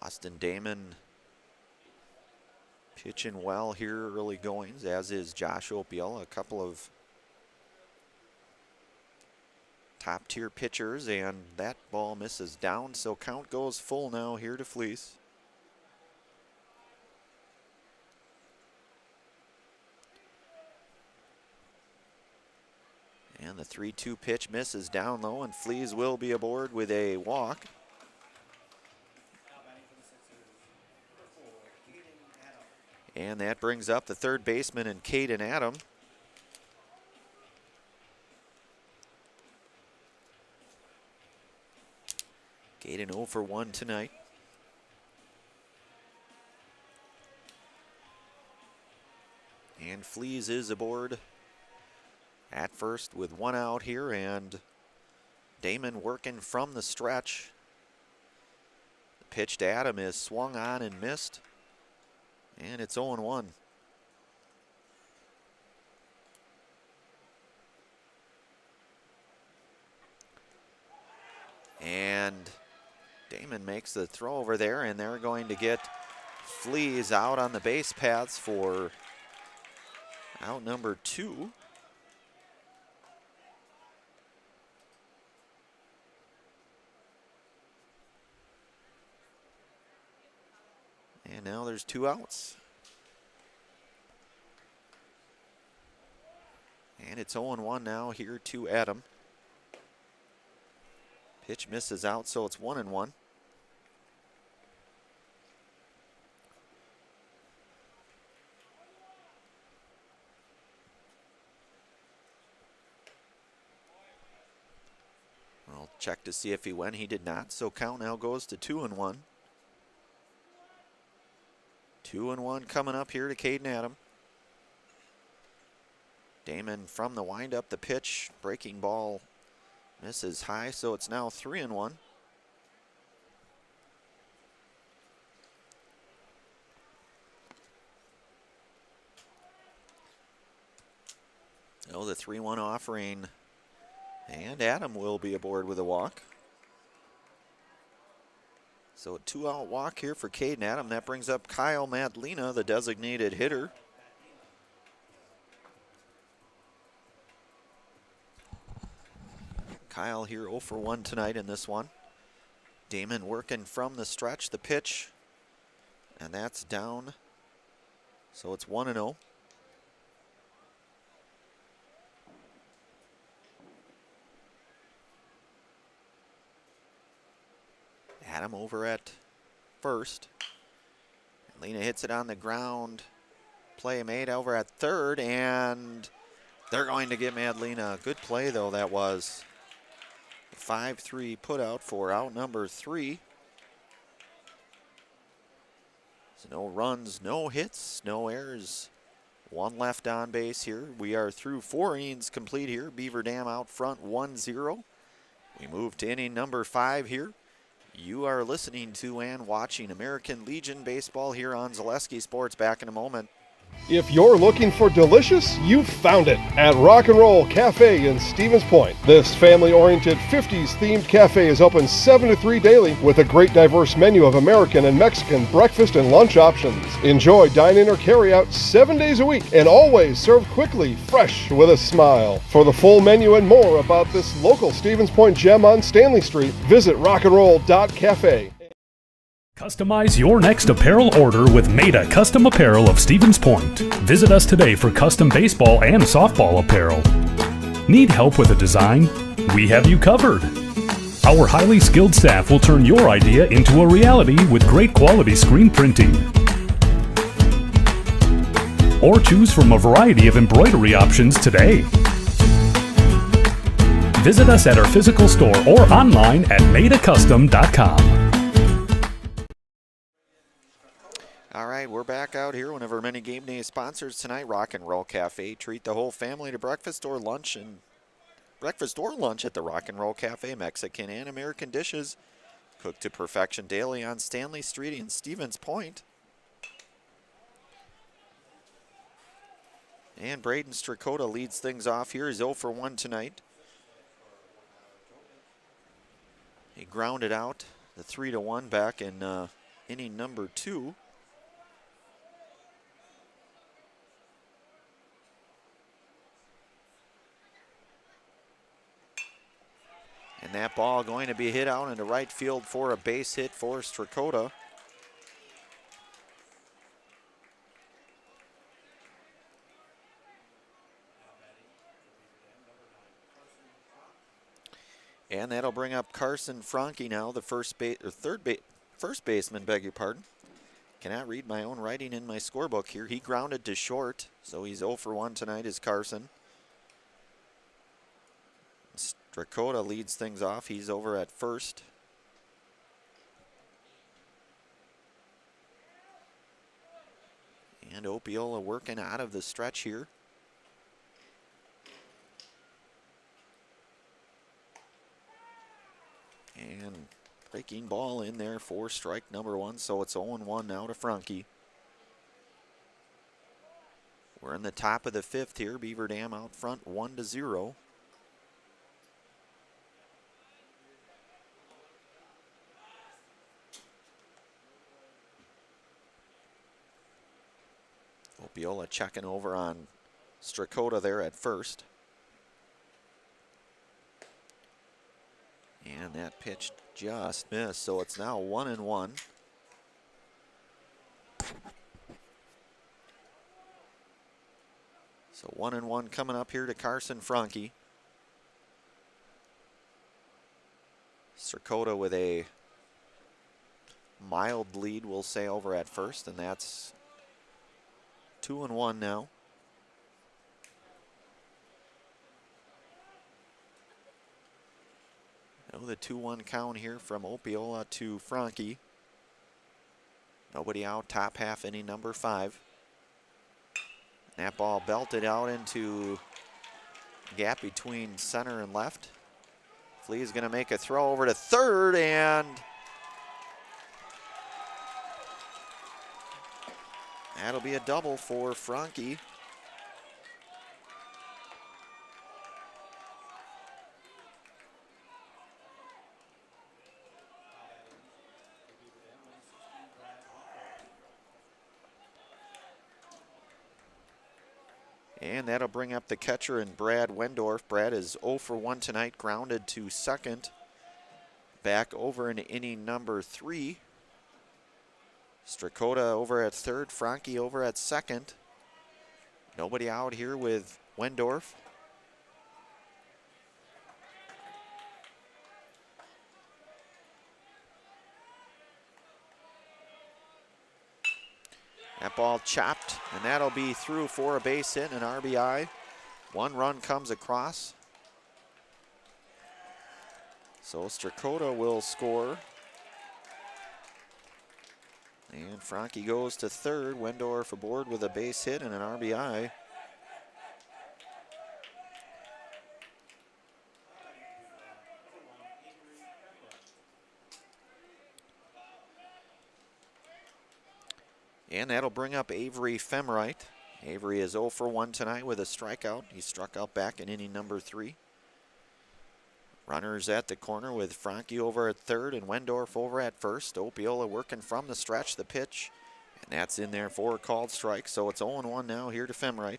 Boston Damon pitching well here early goings, as is Josh Opiel. A couple of top-tier pitchers, and that ball misses down, so count goes full now here to Fleece. And the 3-2 pitch misses down low, and Fleece will be aboard with a walk. And that brings up the third baseman and Caden Adam. Caden 0 for 1 tonight. And Fleece is aboard at first with 1 out here, and Damon working from the stretch. The pitch to Adam is swung on and missed, and it's 0-1. And Damon makes the throw over there, and they're going to get Fleece out on the base paths for out number 2. And now there's 2 outs. And it's 0-1 now here to Adam. Pitch misses out, so it's 1-1. I'll check to see if he went. He did not, so count now goes to 2-1. 2-1 coming up here to Caden Adam. Damon from the windup, the pitch, breaking ball misses high, so it's now 3-1. So the 3-1 offering, and Adam will be aboard with a walk. So a 2-out walk here for Caden Adam. That brings up Kyle Madlena, the designated hitter. Kyle here 0 for 1 tonight in this one. Damon working from the stretch, the pitch, and that's down. So it's 1-0. Adam over at first. Lena hits it on the ground. Play made over at third, and they're going to get Madlena. Good play, though, that was. 5-3 put out for out number 3. So no runs, no hits, no errors. 1 left on base here. We are through 4 innings complete here. Beaver Dam out front 1-0. We move to inning number 5 here. You are listening to and watching American Legion Baseball here on Zaleski Sports. Back in a moment. If you're looking for delicious, you've found it at Rock and Roll Cafe in Stevens Point. This family-oriented 50s themed cafe is open 7 to 3 daily with a great diverse menu of American and Mexican breakfast and lunch options. Enjoy dine-in or carry-out 7 days a week and always served quickly, fresh with a smile. For the full menu and more about this local Stevens Point gem on Stanley Street, visit rockandroll.cafe. Customize your next apparel order with Maida Custom Apparel of Stevens Point. Visit us today for custom baseball and softball apparel. Need help with a design? We have you covered. Our highly skilled staff will turn your idea into a reality with great quality screen printing. Or choose from a variety of embroidery options today. Visit us at our physical store or online at maidacustom.com. All right, we're back out here. One of our many game day sponsors tonight, Rock and Roll Cafe. Treat the whole family to breakfast or lunch at the Rock and Roll Cafe. Mexican and American dishes cooked to perfection daily on Stanley Street in Stevens Point. And Braden Strakota leads things off here. He's 0 for 1 tonight. He grounded out the 3-1 back in inning number 2. And that ball going to be hit out into right field for a base hit for Strakota. And that'll bring up Carson Franke now, the first baseman, beg your pardon. Cannot read my own writing in my scorebook here. He grounded to short, so he's 0 for 1 tonight is Carson. Strakota leads things off. He's over at first. And Opiola working out of the stretch here. And breaking ball in there for strike number 1, so it's 0-1 now to Franke. We're in the top of the 5th here. Beaver Dam out front 1-0. Opiola checking over on Strakota there at first. And that pitch just missed, so it's now 1-1. So 1-1 coming up here to Carson Franke. Strakota with a mild lead, we'll say, over at first, and that's 2-1 now. Oh, the 2-1 count here from Opiola to Franke. Nobody out, top half inning number 5. That ball belted out into gap between center and left. Flea is going to make a throw over to third, and that'll be a double for Franke. And that'll bring up the catcher and Brad Wendorf. Brad is 0 for 1 tonight, grounded to second. Back over in inning number 3. Strakota over at third, Franke over at second. Nobody out here with Wendorf. That ball chopped, and that'll be through for a base hit and an RBI. 1 run comes across. So Strakota will score. And Franke goes to third. Wendorf aboard with a base hit and an RBI. And that'll bring up Avery Femright. Avery is 0 for 1 tonight with a strikeout. He struck out back in inning number 3. Runners at the corner with Franke over at third and Wendorf over at first. Opiola working from the stretch, the pitch. And that's in there for a called strike. So it's 0-1 now here to Femright.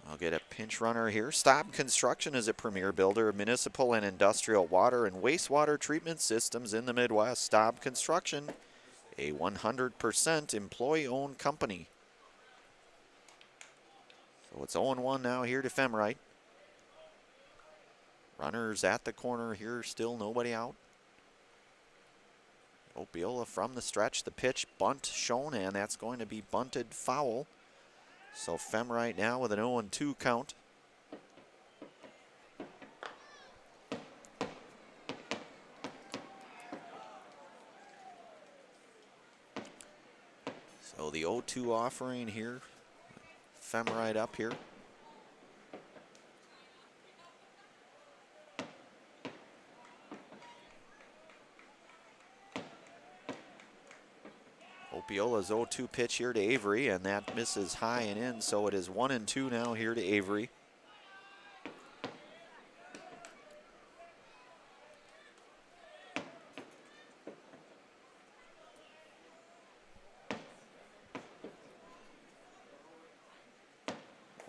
I'll get a pinch runner here. Staub Construction is a premier builder of municipal and industrial water and wastewater treatment systems in the Midwest. Staub Construction, a 100% employee-owned company. So it's 0-1 now here to Femright. Runners at the corner here, still nobody out. Opiola from the stretch, the pitch, bunt shown, and that's going to be bunted foul. So Femright now with an 0-2 count. So the 0-2 offering here. Femright up here. Opiola's 0-2 pitch here to Avery, and that misses high and in, so it is 1-2 now here to Avery.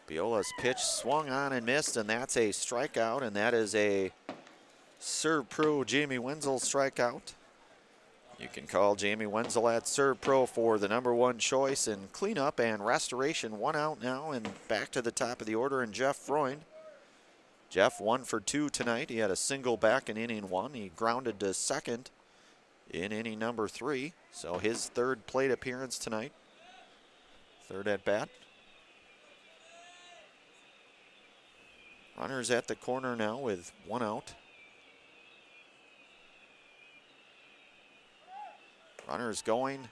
Opiola's pitch swung on and missed, and that's a strikeout, and that is a Serve Pro Jamie Wenzel strikeout. You can call Jamie Wenzel at Serve Pro for the #1 choice in cleanup and restoration. 1 out now and back to the top of the order, and Jeff Freund. Jeff 1 for 2 tonight. He had a single back in inning 1. He grounded to second in inning number 3. So his third plate appearance tonight. Third at bat. Runners at the corner now with 1 out. Runners going.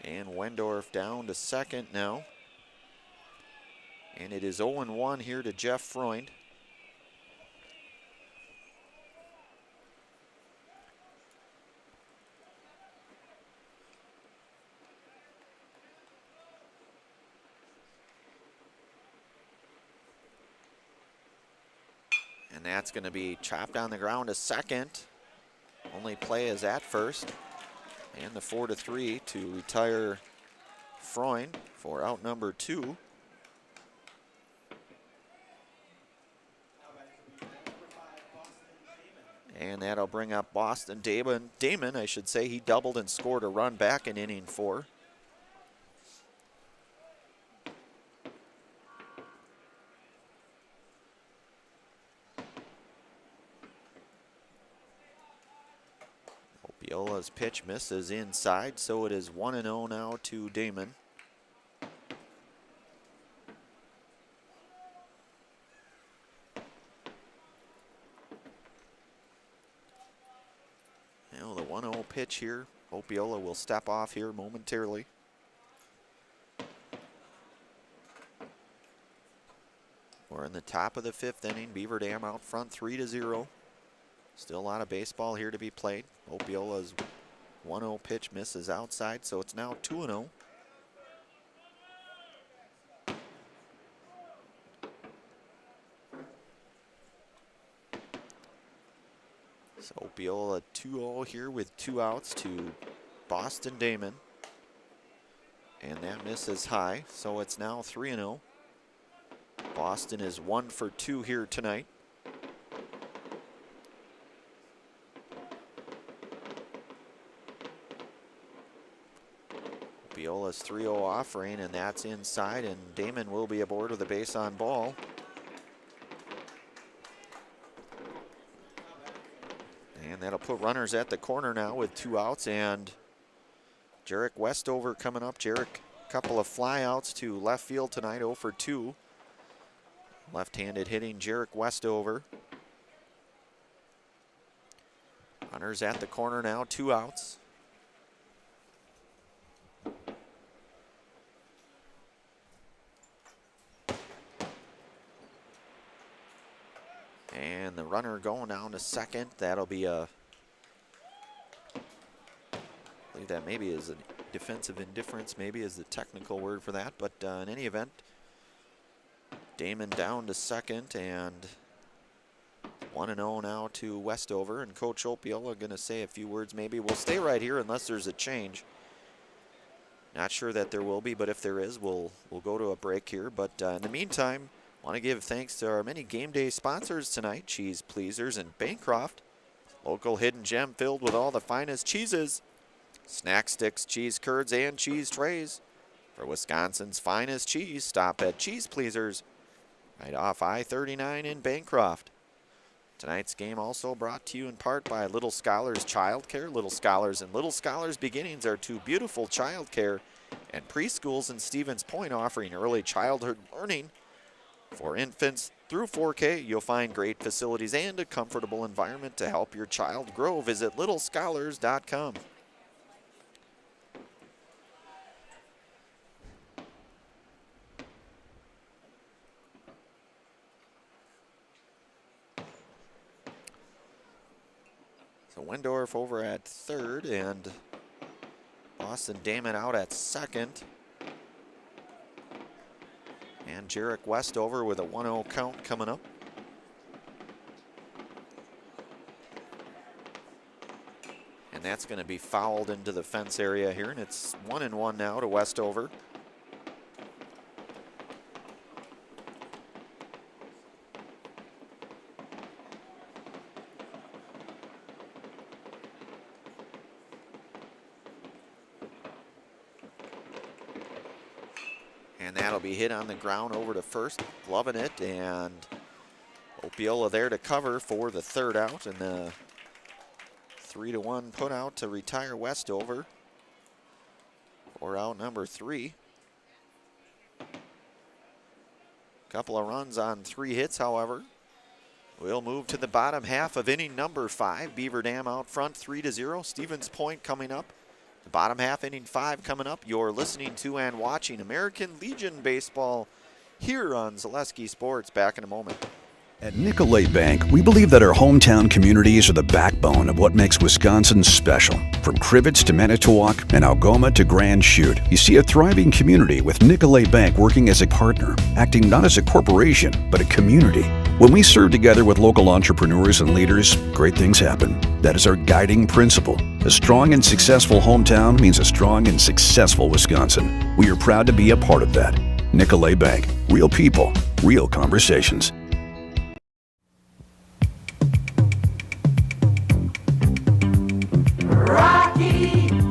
And Wendorf down to second now. And it is 0-1 here to Jeff Freund. And that's going to be chopped on the ground to second. Only play is at first. And the 4-3 to retire Freund for out number 2. And that'll bring up Boston Damon, I should say. He doubled and scored a run back in inning 4. Opiola's pitch misses inside, so it is 1-0 now to Damon. Now the 1-0 pitch here. Opiola will step off here momentarily. We're in the top of the 5th inning. Beaver Dam out front 3-0. Still a lot of baseball here to be played. Opiola's 1-0 pitch misses outside, so it's now 2-0. Opiola 2-0 here with 2 outs to Boston Damon. And that misses high, so it's now 3-0. Boston is 1 for 2 here tonight. Opiola's 3-0 offering, and that's inside, and Damon will be aboard with a base on ball. And that'll put runners at the corner now with 2 outs, and Jarek Westover coming up. Jarek, couple of flyouts to left field tonight, 0 for 2. Left-handed hitting Jarek Westover. Runners at the corner now, 2 outs. And the runner going down to second. That'll be I believe that maybe is a defensive indifference, maybe is the technical word for that. But in any event, Damon down to second, and 1-0 now to Westover. And Coach Opiola going to say a few words. Maybe we'll stay right here unless there's a change. Not sure that there will be, but if there is, we'll go to a break here. But in the meantime, want to give thanks to our many game day sponsors tonight, Cheese Pleasers and Bancroft. Local hidden gem filled with all the finest cheeses. Snack sticks, cheese curds, and cheese trays. For Wisconsin's finest cheese, stop at Cheese Pleasers, right off I-39 in Bancroft. Tonight's game also brought to you in part by Little Scholars Childcare. Little Scholars and Little Scholars Beginnings are 2 beautiful childcare and preschools in Stevens Point offering early childhood learning. For infants through 4K, you'll find great facilities and a comfortable environment to help your child grow. Visit littlescholars.com. So Wendorf over at third, and Boston Damon out at second. And Jarek Westover with a 1-0 count coming up. And that's going to be fouled into the fence area here, and it's 1-1 now to Westover. And that'll be hit on the ground over to first, gloving it, and Opiola there to cover for the 3rd out, and the 3-1 put out to retire Westover for out number 3. Couple of runs on 3 hits, however. We'll move to the bottom half of inning number 5. Beaver Dam out front 3-0. Stevens Point coming up. The bottom half, inning 5 coming up. You're listening to and watching American Legion Baseball here on Zaleski Sports. Back in a moment. At Nicolay Bank, we believe that our hometown communities are the backbone of what makes Wisconsin special. From Crivets to Manitowoc and Algoma to Grand Chute, you see a thriving community with Nicolay Bank working as a partner, acting not as a corporation, but a community. When we serve together with local entrepreneurs and leaders, great things happen. That is our guiding principle. A strong and successful hometown means a strong and successful Wisconsin. We are proud to be a part of that. Nicolay Bank. Real people, real conversations.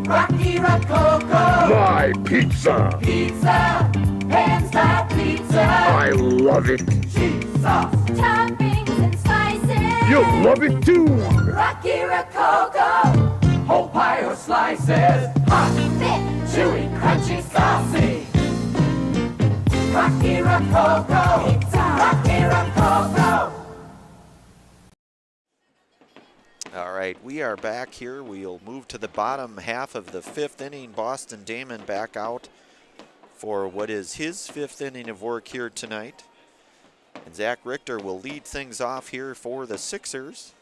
Rocky Rococo. My pizza. Pizza. Hand-style pizza. I love it. Cheese sauce. Toppings and slices. You'll love it too. Rocky Rococo. Whole pie or slices. Hot, thick, chewy, crunchy, saucy. Rocky Rococo. Pizza. Rocky Rococo. All right, we are back here. We'll move to the bottom half of the 5th inning. Boston Damon back out for what is his 5th inning of work here tonight. And Zach Richter will lead things off here for the Sixers.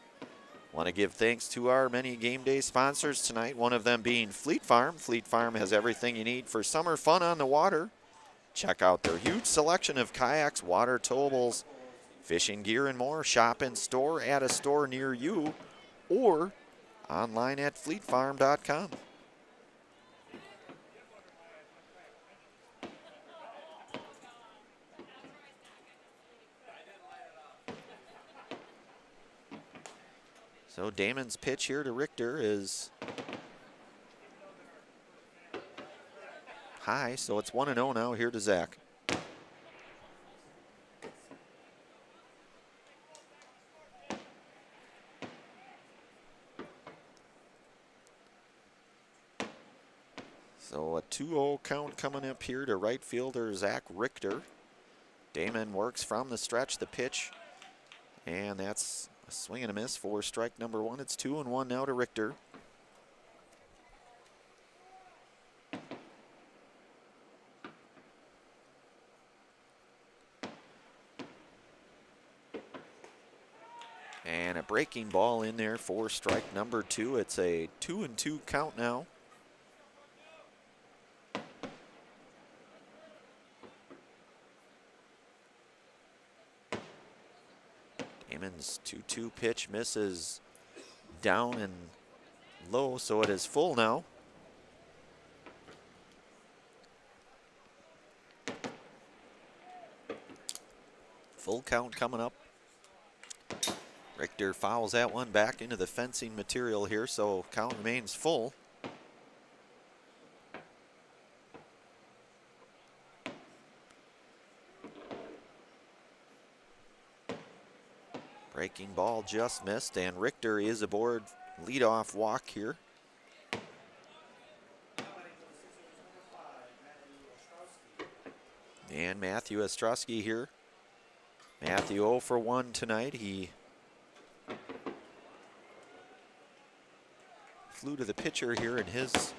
Want to give thanks to our many game day sponsors tonight, one of them being Fleet Farm. Fleet Farm has everything you need for summer fun on the water. Check out their huge selection of kayaks, water towables, fishing gear, and more. Shop in store at a store near you, or online at fleetfarm.com. So Damon's pitch here to Richter is high, so it's 1-0 now here to Zach. So a 2-0 count coming up here to right fielder Zach Richter. Damon works from the stretch, the pitch, and that's a swing and a miss for strike number one. It's 2-1 now to Richter. And a breaking ball in there for strike number two. It's a 2-2 count now. Damon's 2-2 pitch misses down and low, so it is full now. Full count coming up. Richter fouls that one back into the fencing material here, so count remains full. Breaking ball just missed, and Richter is aboard leadoff walk here. And Matthew Ostrowski here. Matthew 0 for 1 tonight. He flew to the pitcher here in his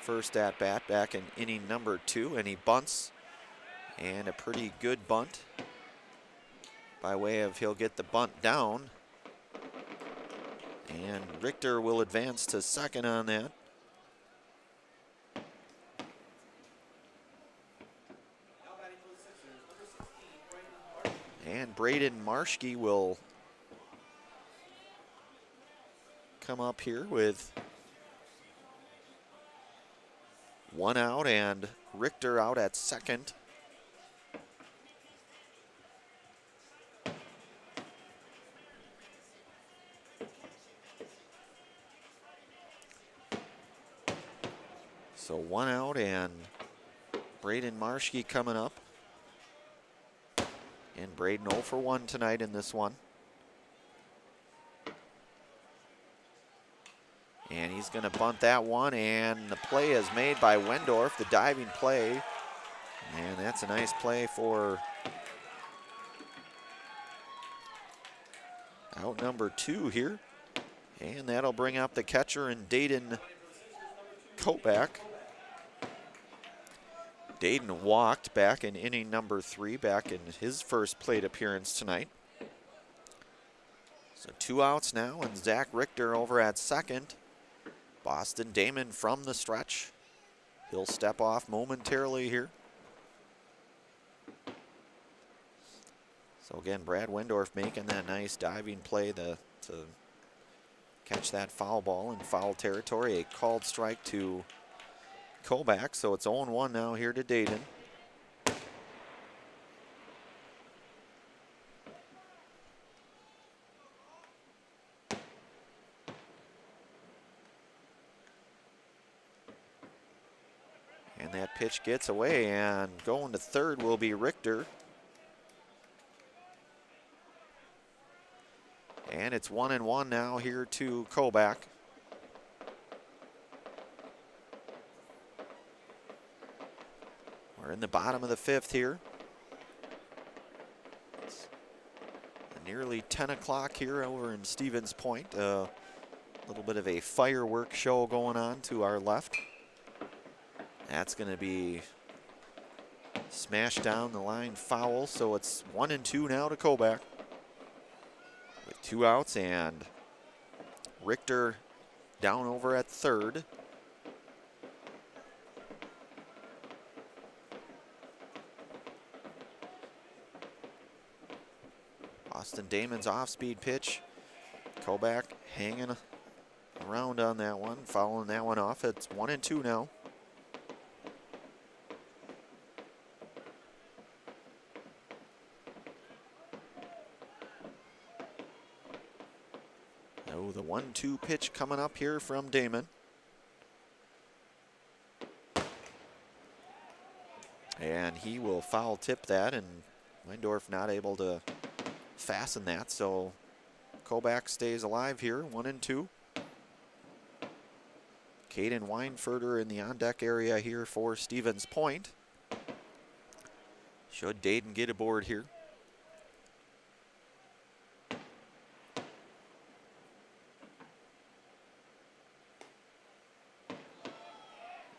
first at-bat back in inning number 2, and he bunts, and a pretty good bunt by way of he'll get the bunt down, and Richter will advance to second on that. And Braden Marschke will come up here with one out and Richter out at second. So one out and Braden Marschke coming up. And Braden 0 for 1 tonight in this one. And he's going to bunt that one, and the play is made by Wendorf, the diving play. And that's a nice play for out number 2 here. And that'll bring up the catcher and Dayton Kopak. Dayton walked back in inning number 3, back in his first plate appearance tonight. So 2 outs now, and Zach Richter over at second. Boston Damon from the stretch. He'll step off momentarily here. So again, Brad Wendorf making that nice diving play to catch that foul ball in foul territory. A called strike to Kopak, so it's 0-1 now here to Dayton. And that pitch gets away, and going to third will be Richter. And it's 1-1 now here to Kopak. We're in the bottom of the 5th here. It's nearly 10 o'clock here over in Stevens Point. A little bit of a firework show going on to our left. That's going to be smashed down the line foul, so it's 1-2 now to Kopak. With 2 outs, and Richter down over at third. Austin Damon's off-speed pitch Kobach hanging around on that one, fouling that one off. It's 1-2 now. Oh, the 1-2 pitch coming up here from Damon. And he will foul tip that, and Weindorf not able to fasten that, so Kobach stays alive here, 1-2. Caden Weinfurter in the on-deck area here for Stevens Point. Should Dayton get aboard here?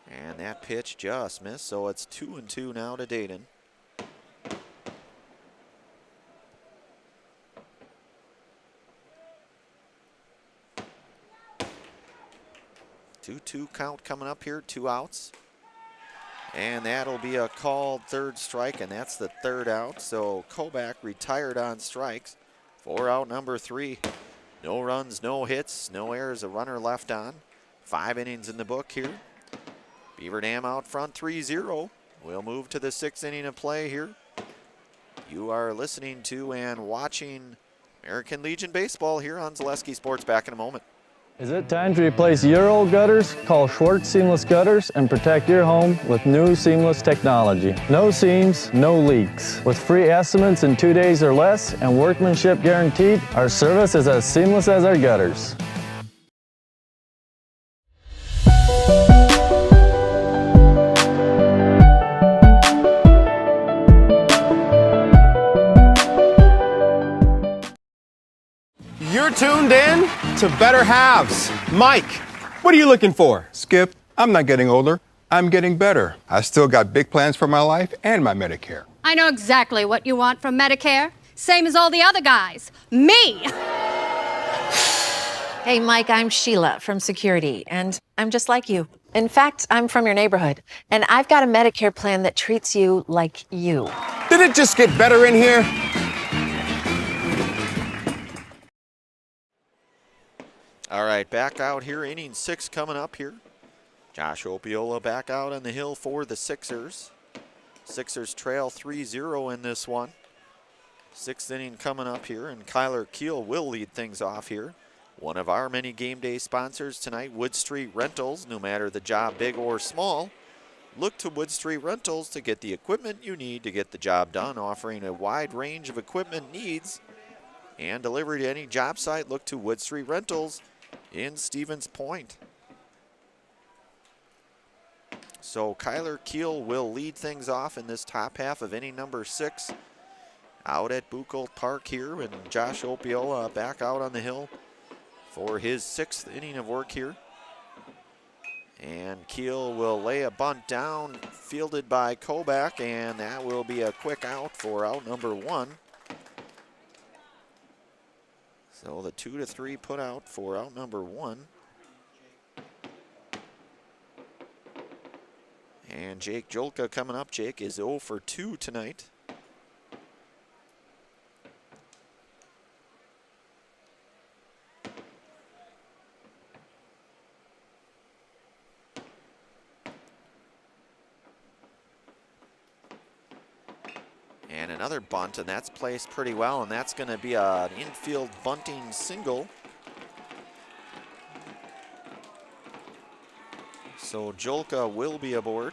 And that pitch just missed, so it's 2-2 now to Dayton. Two count coming up here, 2 outs. And that'll be a called third strike, and that's the 3rd out. So Kobach retired on strikes for out number 3. No runs, no hits, no errors, a runner left on. 5 innings in the book here. Beaver Dam out front 3-0. We'll move to the 6th inning of play here. You are listening to and watching American Legion Baseball here on Zaleski Sports. Back in a moment. Is it time to replace your old gutters? Call Schwartz Seamless Gutters and protect your home with new seamless technology. No seams, no leaks. With free estimates in 2 days or less and workmanship guaranteed, our service is as seamless as our gutters. You're tuned in to Better Halves. Mike, what are you looking for? Skip, I'm not getting older. I'm getting better. I still got big plans for my life and my Medicare. I know exactly what you want from Medicare. Same as all the other guys. Me! Hey, Mike, I'm Sheila from Security, and I'm just like you. In fact, I'm from your neighborhood, and I've got a Medicare plan that treats you like you. Did it just get better in here? All right, back out here, inning 6 coming up here. Josh Opiola back out on the hill for the Sixers. Sixers trail 3-0 in this one. 6th inning coming up here, and Kyler Keel will lead things off here. One of our many game day sponsors tonight, Wood Street Rentals. No matter the job, big or small, look to Wood Street Rentals to get the equipment you need to get the job done, offering a wide range of equipment needs and delivery to any job site. Look to Wood Street Rentals in Stevens Point. So Kyler Keel will lead things off in this top half of inning number 6 out at Buchholz Park here, and Josh Opiola back out on the hill for his 6th inning of work here. And Keel will lay a bunt down, fielded by Kobach, and that will be a quick out for out number 1. So the 2-3 put out for out number 1. And Jake Jolka coming up. Jake is 0 for 2 tonight. And another bunt, and that's placed pretty well, and that's going to be an infield bunting single. So Jolka will be aboard.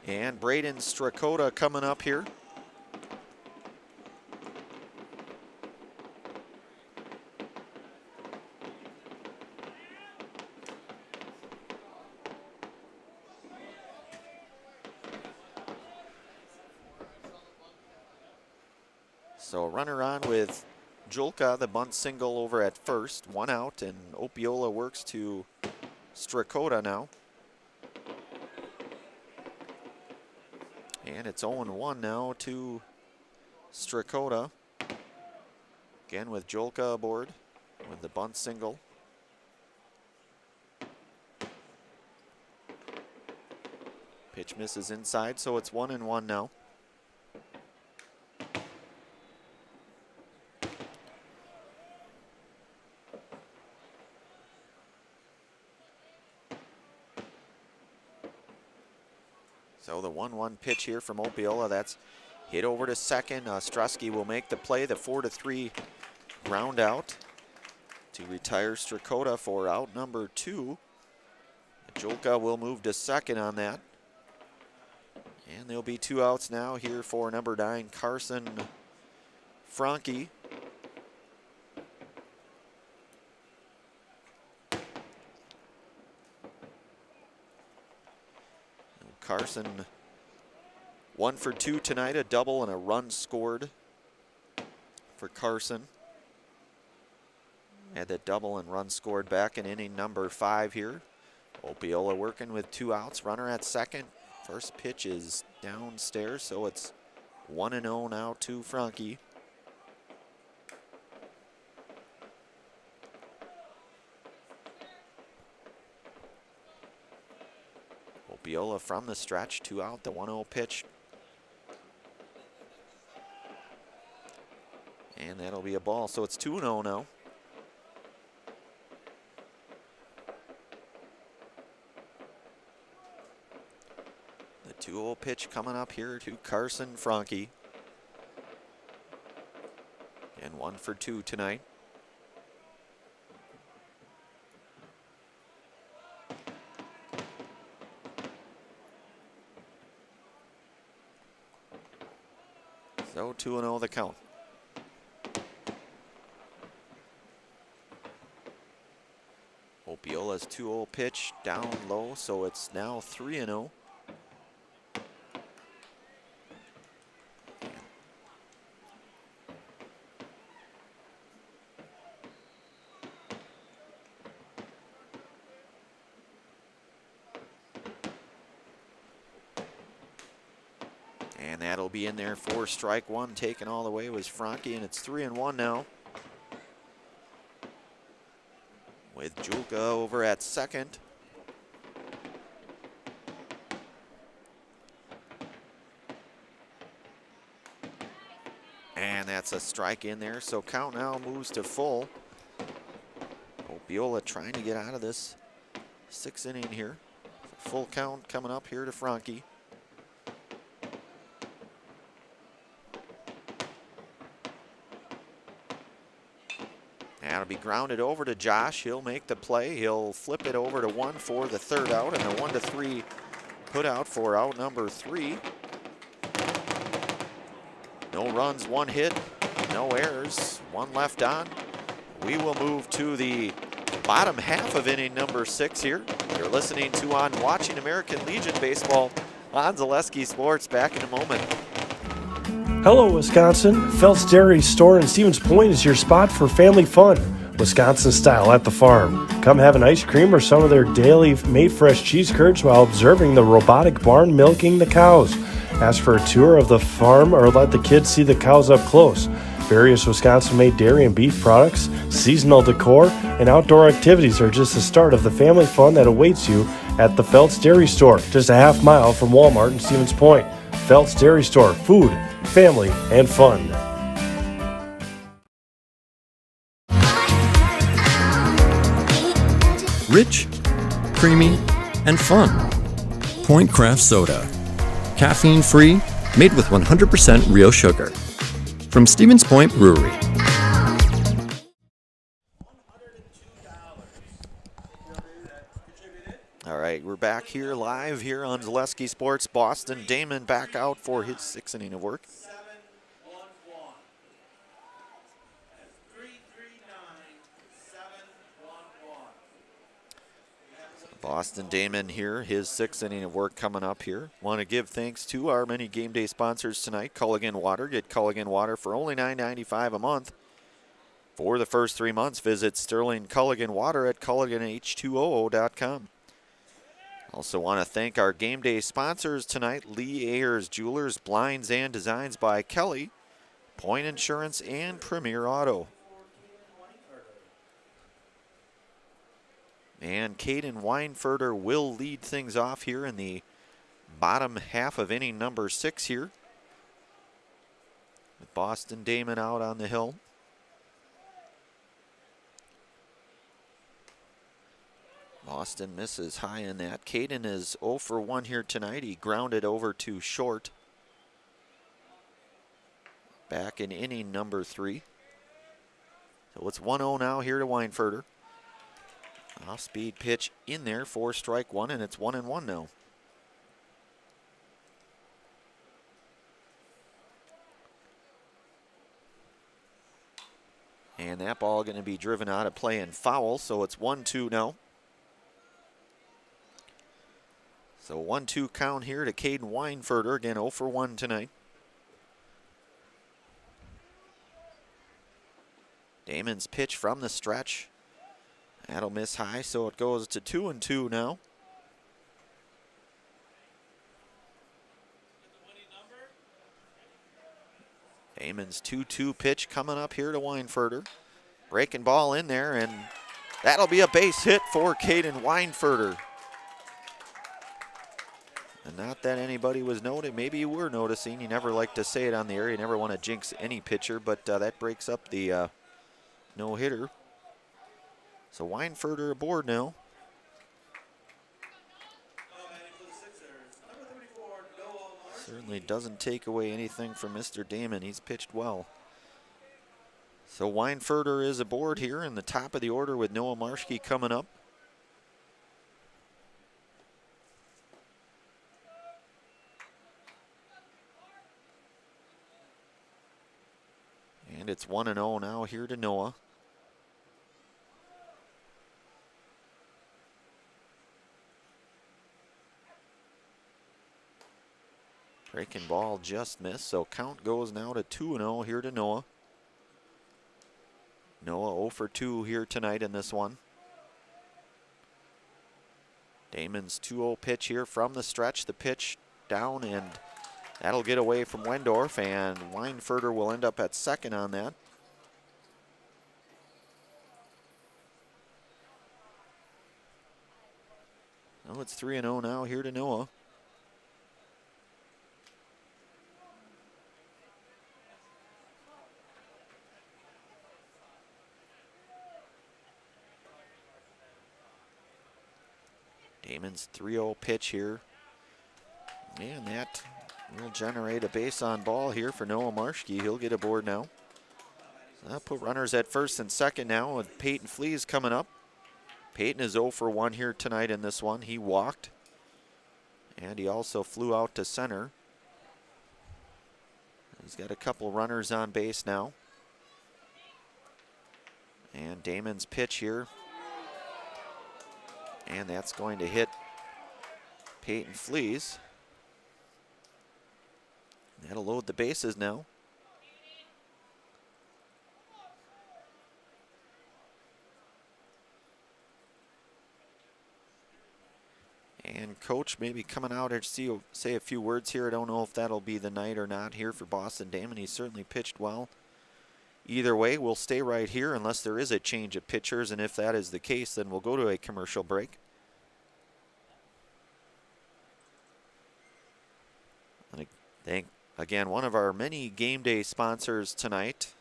And Braden Strakota coming up here. So runner on with Jolka, the bunt single over at first, 1 out, and Opiola works to Strakota now. And it's 0-1 now to Strakota. Again with Jolka aboard with the bunt single. Pitch misses inside, so it's 1-1 now. So the 1-1 pitch here from Opiola, that's hit over to second. Ostrowski will make the play, the 4-3 ground out to retire Strakota for out number 2. Julka will move to second on that. And there'll be 2 outs now here for number 9, Carson Franke. Carson 1 for 2 tonight, a double and a run scored for Carson. Had that double and run scored back in inning number 5 here. Opiola working with 2 outs, runner at second. First pitch is downstairs, so it's 1-0 now to Franke. Opiola from the stretch, 2 out, the 1-0 pitch. And that'll be a ball, so it's 2-0 now. The 2-0 pitch coming up here to Carson Franke. And 1 for 2 tonight. So 2-0 the count. Opiola's 2-0 pitch down low, so it's now 3-0. And that'll be in there for strike 1. Taken all the way was Franke, and it's 3-1 now. With Julka over at second. And that's a strike in there, so count now moves to full. Opiola trying to get out of this 6th inning here. Full count coming up here to Franke. That'll be grounded over to Josh. He'll make the play. He'll flip it over to 1 for the 3rd out, and a 1-3 put out for out number 3. No runs, 1 hit, no errors, 1 left on. We will move to the bottom half of inning number 6 here. You're listening to On Watching American Legion Baseball on Zaleski Sports. Back in a moment. Hello, Wisconsin. Phelps Dairy Store in Stevens Point is your spot for family fun, Wisconsin style at the farm. Come have an ice cream or some of their daily made fresh cheese curds while observing the robotic barn milking the cows. Ask for a tour of the farm or let the kids see the cows up close. Various Wisconsin-made dairy and beef products, seasonal decor, and outdoor activities are just the start of the family fun that awaits you at the Phelps Dairy Store, just a half mile from Walmart in Stevens Point. Phelps Dairy Store, food, family, and fun. Rich, creamy, and fun. Point Craft Soda. Caffeine-free, made with 100% real sugar. From Stevens Point Brewery. All right, we're back here live here on Zaleski Sports. Boston Damon back out for his 6th inning of work. Boston Damon here, his 6th inning of work coming up here. Want to give thanks to our many game day sponsors tonight. Culligan Water. Get Culligan Water for only $9.95 a month. For the first 3 months, visit Sterling Culligan Water at culliganh2oo.com. Also want to thank our game day sponsors tonight. Lee Ayers Jewelers, Blinds and Designs by Kelly, Point Insurance, and Premier Auto. And Caden Weinferter will lead things off here in the bottom half of inning number 6 here, with Boston Damon out on the hill. Boston misses high in that. Caden is 0 for 1 here tonight. He grounded over to short back in inning number 3. So it's 1-0 now here to Weinfurter. Off-speed pitch in there for strike 1, and it's 1-1 now. And that ball going to be driven out of play and foul, so it's 1-2 now. So 1-2 count here to Caden Weinfurter. Again, 0 for 1 tonight. Damon's pitch from the stretch. That'll miss high, so it goes to 2-2 now. Damon's 2-2 pitch coming up here to Weinfurter. Breaking ball in there, and that'll be a base hit for Caden Weinfurter. And not that anybody was noting. Maybe you were noticing. You never like to say it on the air. You never want to jinx any pitcher, but that breaks up the no-hitter. So Weinfurter aboard now. Certainly doesn't take away anything from Mr. Damon. He's pitched well. So Weinfurter is aboard here in the top of the order with Noah Marschke coming up. And it's 1-0 now here to Noah. Breaking ball just missed, so count goes now to 2-0 here to Noah. Noah 0 for 2 here tonight in this one. Damon's 2-0 pitch here from the stretch. The pitch down, and that'll get away from Wendorf, and Weinfurter will end up at second on that. Oh, it's 3-0 now here to Noah. Damon's 3-0 pitch here. And that will generate a base on ball here for Noah Marschke. He'll get aboard now. So that'll put runners at first and second now with Peyton Fleas coming up. Peyton is 0 for 1 here tonight in this one. He walked. And he also flew out to center. He's got a couple runners on base now. And Damon's pitch here. And that's going to hit Peyton Fleas. That'll load the bases now. And coach maybe coming out here to say a few words here. I don't know if that'll be the night or not here for Boston Damon. He certainly pitched well. Either way, we'll stay right here unless there is a change of pitchers, and if that is the case, then we'll go to a commercial break. Again, one of our many game day sponsors tonight,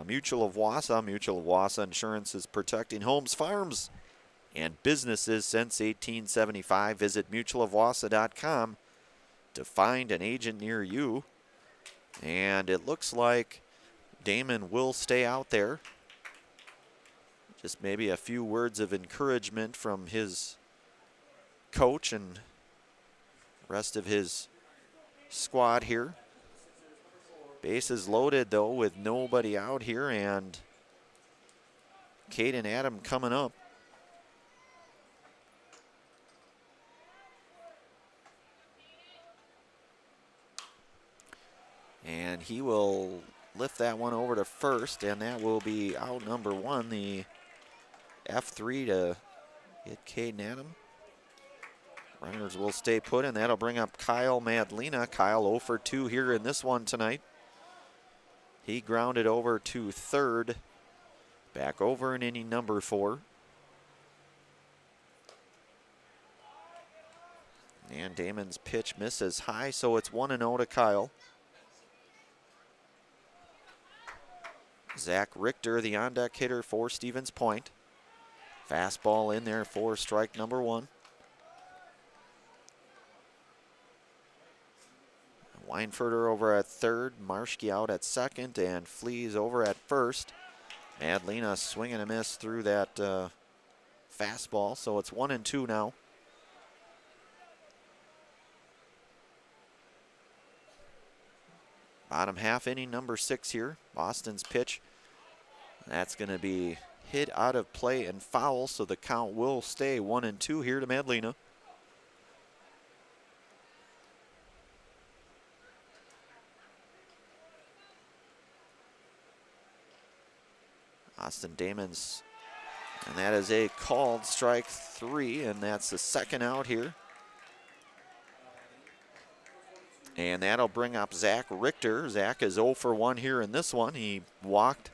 Mutual of Wausau. Mutual of Wausau Insurance is protecting homes, farms, and businesses since 1875. Visit mutualofwausau.com to find an agent near you. And it looks like Damon will stay out there. Just maybe a few words of encouragement from his coach and rest of his squad here. Bases loaded though with nobody out here, and Caden Adam coming up. And he will lift that one over to first, and that will be out number 1, the F3 to get Caden Adam. Runners will stay put, and that'll bring up Kyle Madlena. Kyle 0 for 2 here in this one tonight. He grounded over to third. Back over in inning number 4. And Damon's pitch misses high, so it's 1-0 to Kyle. Zach Richter, the on-deck hitter for Stevens Point. Fastball in there for strike number 1. Weinfurter over at third, Marschke out at second, and Flees over at first. Madlena swing and a miss through that fastball, so it's 1-2 now. Bottom half inning, number 6 here. Boston's pitch. That's going to be hit out of play and foul, so the count will stay 1-2 here to Madlena. Austin Damon's, and that is a called strike 3, and that's the second out here. And that'll bring up Zach Richter. Zach is 0 for 1 here in this one. He walked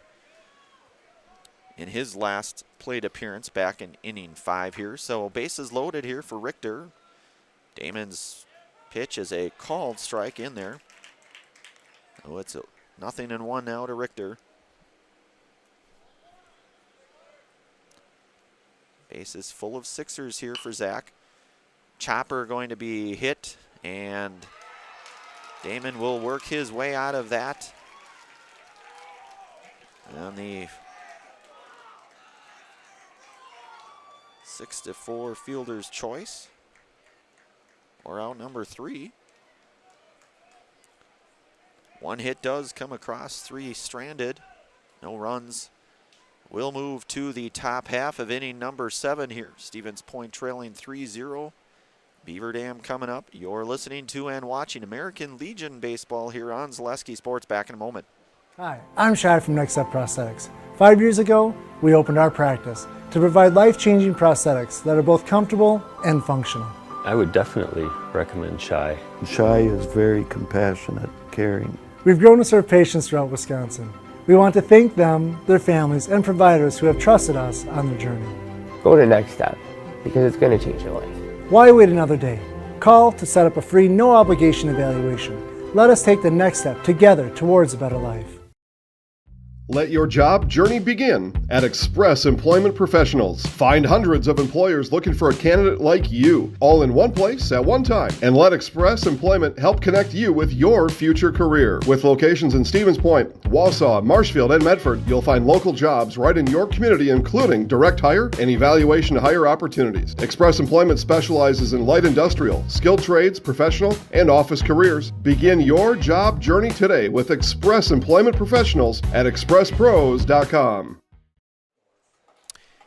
in his last plate appearance back in inning 5 here. So bases loaded here for Richter. Damon's pitch is a called strike in there. Oh, it's 0-1 now to Richter. Bases full of sixers here for Zach. Chopper going to be hit, and Damon will work his way out of that. And the 6-4 fielder's choice. Or out number 3. One hit does come across, 3 stranded. No runs. We'll move to the top half of inning number 7 here. Stevens Point trailing 3-0. Beaver Dam coming up. You're listening to and watching American Legion Baseball here on Zaleski Sports. Back in a moment. Hi, I'm Shad from Next Step Prosthetics. 5 years ago, we opened our practice to provide life-changing prosthetics that are both comfortable and functional. I would definitely recommend Shai. Shai is very compassionate, caring. We've grown to serve patients throughout Wisconsin. We want to thank them, their families, and providers who have trusted us on their journey. Go to Next Step, because it's going to change your life. Why wait another day? Call to set up a free, no-obligation evaluation. Let us take the next step together towards a better life. Let your job journey begin at Express Employment Professionals. Find hundreds of employers looking for a candidate like you, all in one place at one time. And let Express Employment help connect you with your future career. With locations in Stevens Point, Wausau, Marshfield, and Medford, you'll find local jobs right in your community, including direct hire and evaluation to hire opportunities. Express Employment specializes in light industrial, skilled trades, professional, and office careers. Begin your job journey today with Express Employment Professionals at expresspros.com.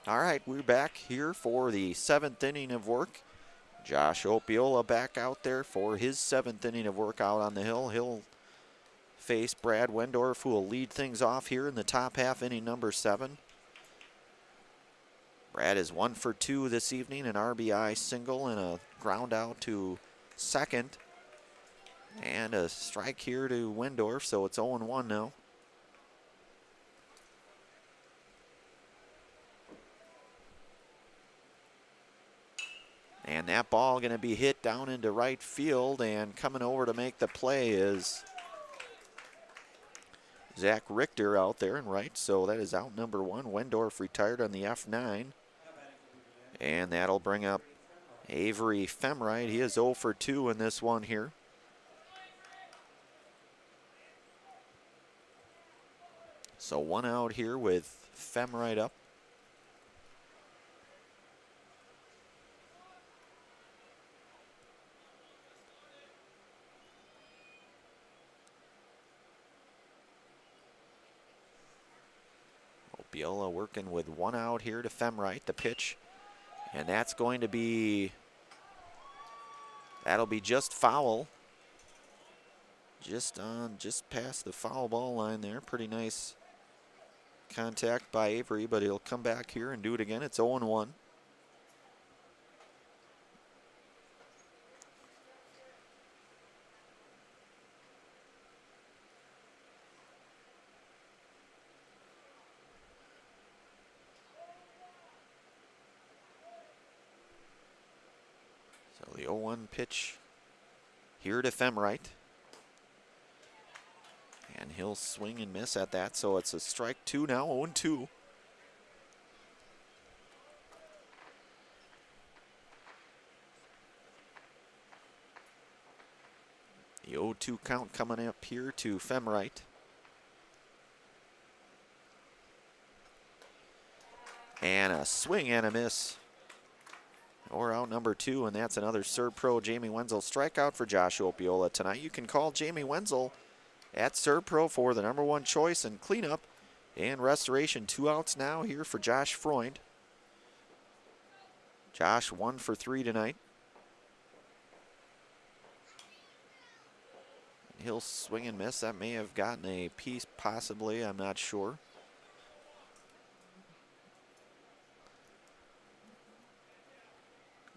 All right, we're back here for the 7th inning of work. Josh Opiola back out there for his 7th inning of work out on the hill. He'll face Brad Wendorf, who will lead things off here in the top half, inning number 7. Brad is 1 for 2 this evening, an RBI single and a ground out to second. And a strike here to Wendorf, so it's 0-1 now. And that ball going to be hit down into right field, and coming over to make the play is Zach Richter out there in right. So that is out number 1. Wendorf retired on the F9. And that'll bring up Avery Femright. He is 0 for 2 in this one here. So 1 out here with Femright up. Opiola working with 1 out here to Femright, the pitch. And that's going to be, that'll be just foul. Just past the foul ball line there. Pretty nice contact by Avery, but he'll come back here and do it again. It's 0-1. So the 0-1 pitch here to Femright. And he'll swing and miss at that, so it's a strike 2 now, 0-2. The 0-2 count coming up here to Femright. And a swing and a miss. Or out number 2, and that's another Servpro Jamie Wenzel strikeout for Josh Opiola tonight. You can call Jamie Wenzel at Servpro for the #1 choice and cleanup and restoration. 2 outs now here for Josh Freund. Josh 1 for 3 tonight. He'll swing and miss. That may have gotten a piece, possibly. I'm not sure.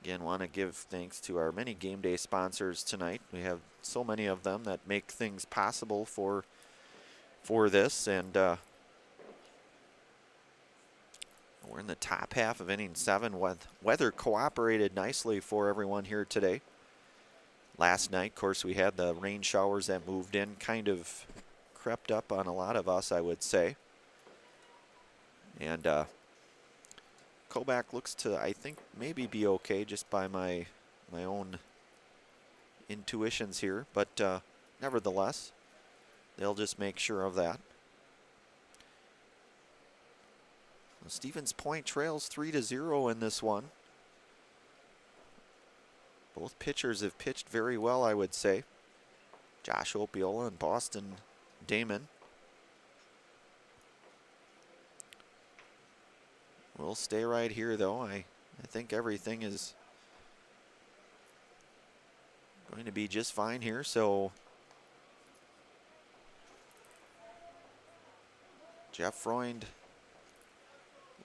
Again, want to give thanks to our many game day sponsors tonight. We have so many of them that make things possible for this, and we're in the top half of inning 7. Weather cooperated nicely for everyone here today. Last night, of course, we had the rain showers that moved in, kind of crept up on a lot of us, I would say. And Kobach looks to, I think, maybe be okay just by my own intuitions here. But nevertheless, they'll just make sure of that. Well, Stevens Point trails 3-0 in this one. Both pitchers have pitched very well, I would say. Josh Opiola and Boston Damon. We'll stay right here, though. I think everything is going to be just fine here. So Jeff Freund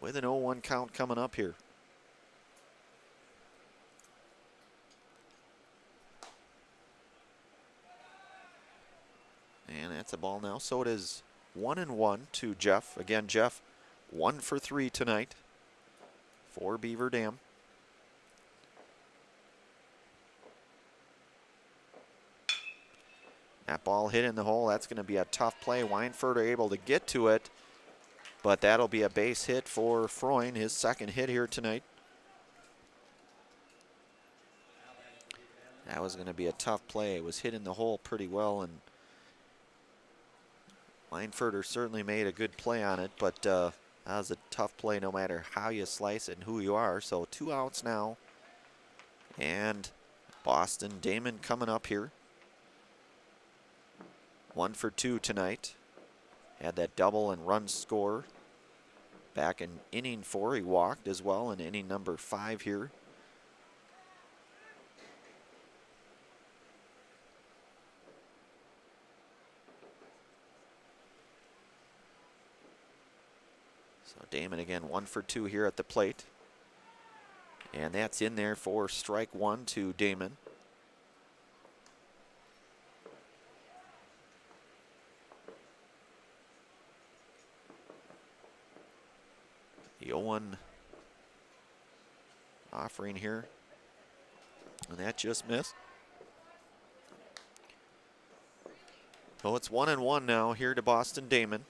with an 0-1 count coming up here. And that's a ball now. So it is 1-1 to Jeff. Again, Jeff 1 for 3 tonight for Beaver Dam. That ball hit in the hole. That's going to be a tough play. Weinfurt are able to get to it, but that'll be a base hit for Freund, his second hit here tonight. That was going to be a tough play. It was hit in the hole pretty well, and Weinfurter certainly made a good play on it, but that was a tough play no matter how you slice it and who you are. So 2 outs now, and Boston Damon coming up here. 1 for 2 tonight. Had that double and run score back in inning 4. He walked as well in inning number 5 here. So Damon again 1 for 2 here at the plate. And that's in there for strike 1 to Damon. The 0-1 offering here. And that just missed. So it's 1-1 now here to Boston Damon.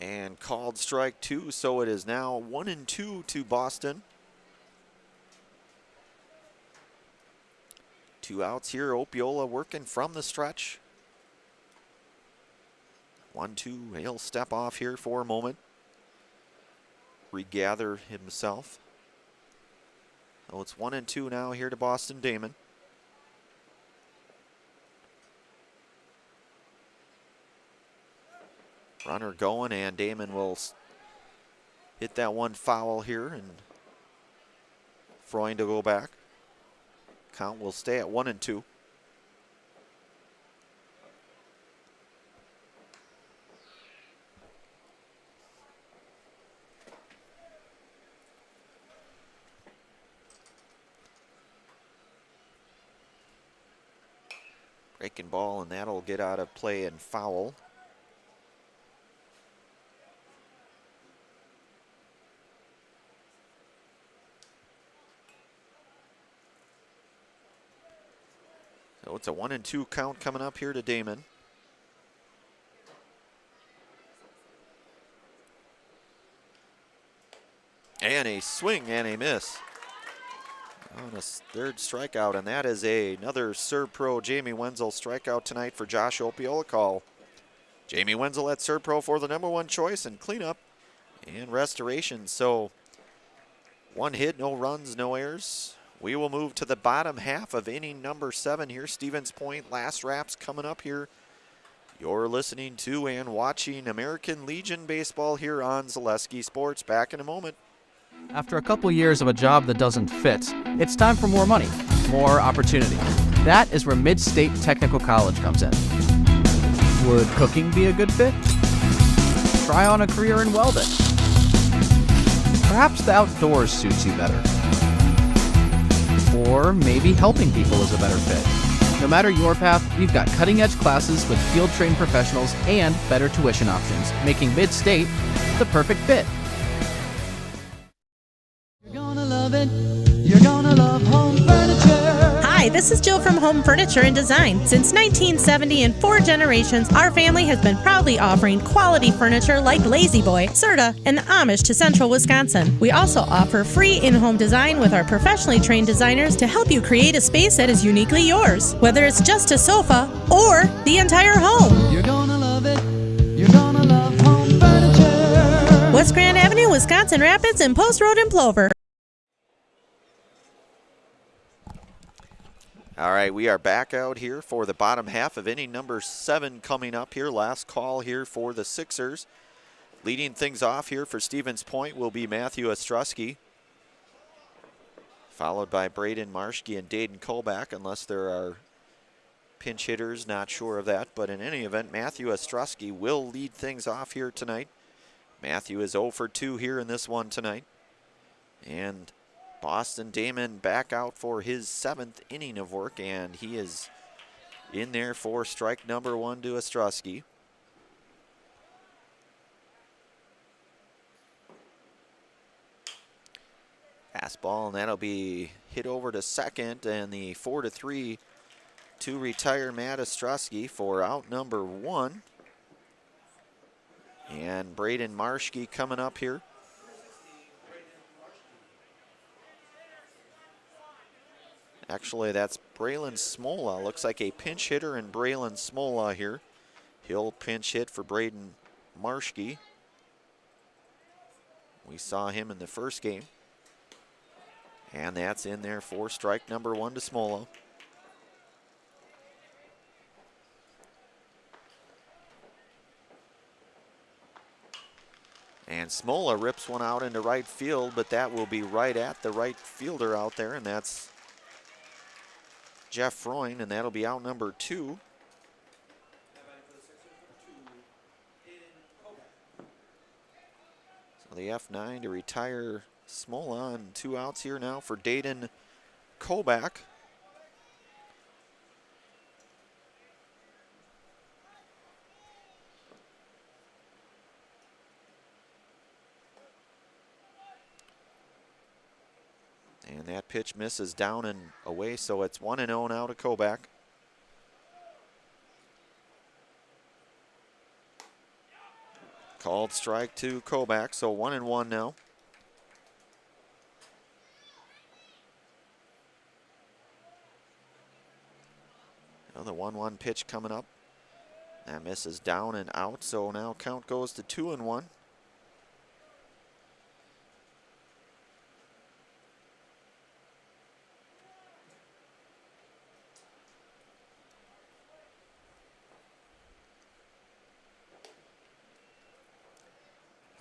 And called strike 2, so it is now 1-2 to Boston. 2 outs here. Opiola working from the stretch. 1-2. He'll step off here for a moment. Regather himself. So it's 1-2 now here to Boston Damon. Runner going, and Damon will hit that one foul here, and Freund to go back. Count will stay at 1-2. Breaking ball, and that'll get out of play and foul. So it's a 1-2 count coming up here to Damon. And a swing and a miss on a third strikeout, and that is another Serve Pro Jamie Wenzel strikeout tonight for Josh Opiola call. Jamie Wenzel at Serve Pro for the #1 choice in cleanup and restoration. So 1 hit, no runs, no errors. We will move to the bottom half of inning number 7 here. Stevens Point last wraps coming up here. You're listening to and watching American Legion Baseball here on Zaleski Sports. Back in a moment. After a couple years of a job that doesn't fit, it's time for more money, more opportunity. That is where Mid-State Technical College comes in. Would cooking be a good fit? Try on a career in welding. Perhaps the outdoors suits you better. Or maybe helping people is a better fit. No matter your path, we've got cutting-edge classes with field-trained professionals and better tuition options, making Mid-State the perfect fit. You're gonna love home furniture. Hi, this is Jill from Home Furniture and Design. Since 1970, in 4 generations, our family has been proudly offering quality furniture like Lazy Boy, Serta, and the Amish to Central Wisconsin. We also offer free in-home design with our professionally trained designers to help you create a space that is uniquely yours, whether it's just a sofa or the entire home. You're gonna love it. You're gonna love home furniture. West Grand Avenue, Wisconsin Rapids, and Post Road in Plover. All right, we are back out here for the bottom half of inning number 7 coming up here. Last call here for the Sixers. Leading things off here for Stevens Point will be Matthew Ostrowski, followed by Braden Marshke and Dayton Kolbach, unless there are pinch hitters, not sure of that. But in any event, Matthew Ostrowski will lead things off here tonight. Matthew is 0 for 2 here in this one tonight. And Boston Damon back out for his 7th inning of work, and he is in there for strike number 1 to Ostrowski. Fastball, and that'll be hit over to second, and the 4-3 to retire Matt Ostrowski for out number 1. And Braden Marshke coming up here. Actually, that's Braylon Smola. Looks like a pinch hitter in Braylon Smola here. He'll pinch hit for Braden Marshke. We saw him in the first game. And that's in there for strike number 1 to Smola. And Smola rips one out into right field, but that will be right at the right fielder out there, and that's Jeff Freund, and that'll be out number 2. So the F9 to retire Smola, and 2 outs here now for Dayton Kolbach. And that pitch misses down and away, so it's 1-0 now to Kolbach. Called strike to Kolbach, so 1-1 now. Another 1-1 pitch coming up. That misses down and out, so now count goes to 2-1.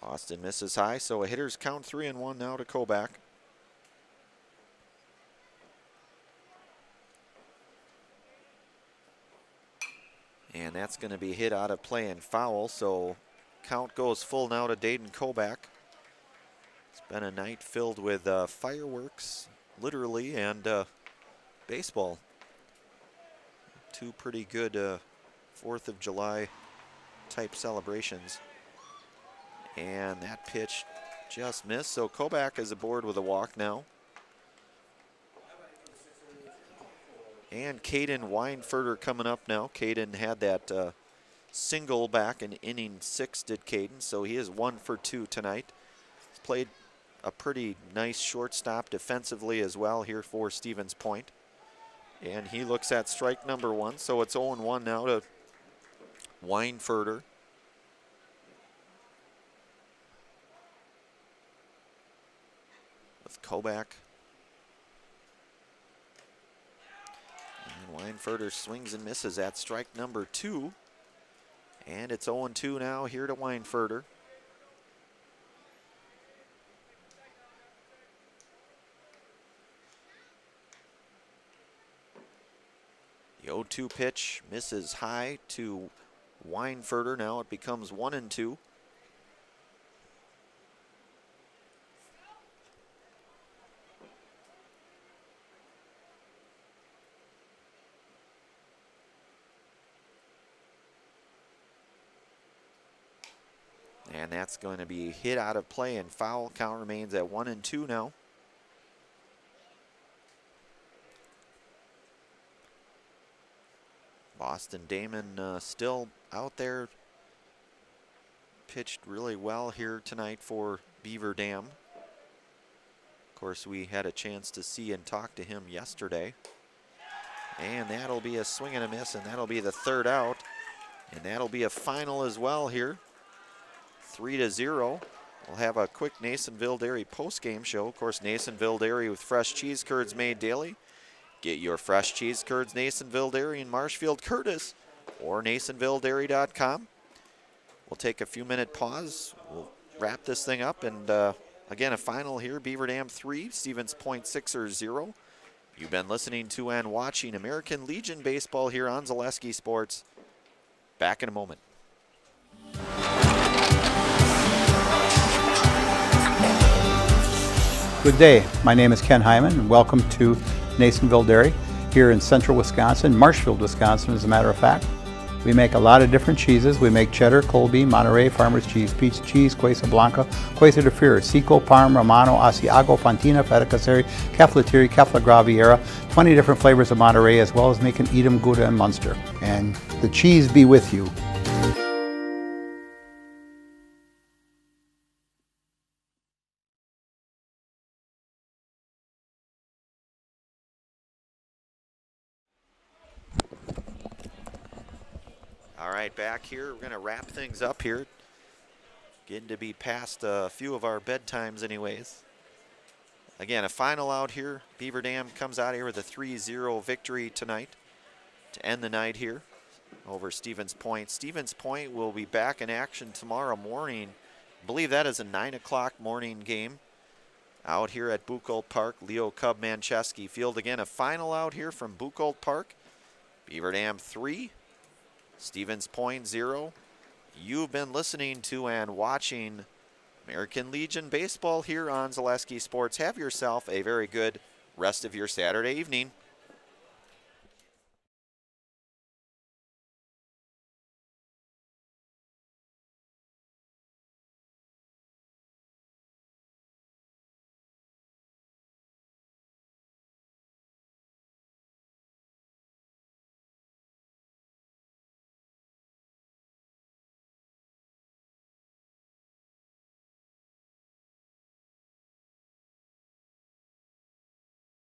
Austin misses high, so a hitter's count 3-1 now to Kolbach. And that's going to be hit out of play and foul, so count goes full now to Dayton Kolbach. It's been a night filled with fireworks, literally, and baseball. Two pretty good 4th of July type celebrations. And that pitch just missed. So Kobach is aboard with a walk now. And Caden Weinfurter coming up now. Caden had that single back in inning 6, did Caden. So he is 1 for 2 tonight. He's played a pretty nice shortstop defensively as well here for Stevens Point. And he looks at strike number 1. So it's 0-1 now to Weinfurter. With Kobach. Weinfurter swings and misses at strike number 2. And it's 0-2 now here to Weinfurter. The 0-2 pitch misses high to Weinfurter. Now it becomes 1-2. And that's going to be hit out of play and foul. Count remains at 1-2 now. Boston Damon still out there. Pitched really well here tonight for Beaver Dam. Of course, we had a chance to see and talk to him yesterday. And that'll be a swing and a miss, and that'll be the 3rd out. And that'll be a final as well here. 3-0. We'll have a quick Nasonville Dairy post-game show. Of course, Nasonville Dairy with fresh cheese curds made daily. Get your fresh cheese curds, Nasonville Dairy in Marshfield, Curtis, or NasonvilleDairy.com. We'll take a few-minute pause. We'll wrap this thing up, and again, a final here, Beaver Dam 3, Stevens Point Sixers 0. You've been listening to and watching American Legion Baseball here on Zaleski Sports. Back in a moment. Good day. My name is Ken Hyman, and welcome to Nasonville Dairy here in central Wisconsin, Marshfield, Wisconsin, as a matter of fact. We make a lot of different cheeses. We make cheddar, Colby, Monterey, Farmer's Cheese, Pizza Cheese, Quesa Blanca, Quesa de Fear, Seco, Parm, Romano, Asiago, Fontina, Feta Caseri, Caflatiri, Cafla Graviera, 20 different flavors of Monterey, as well as making Edam, Gouda, and Munster. And the cheese be with you. All right, back here. We're going to wrap things up here. Getting to be past a few of our bedtimes anyways. Again, a final out here. Beaver Dam comes out here with a 3-0 victory tonight to end the night here over Stevens Point. Stevens Point will be back in action tomorrow morning. I believe that is a 9 o'clock morning game out here at Buchholz Park, Leo Cub Manchesky Field. Again, a final out here from Buchholz Park. Beaver Dam 3, Stevens Point 0. You've been listening to and watching American Legion Baseball here on Zaleski Sports. Have yourself a very good rest of your Saturday evening.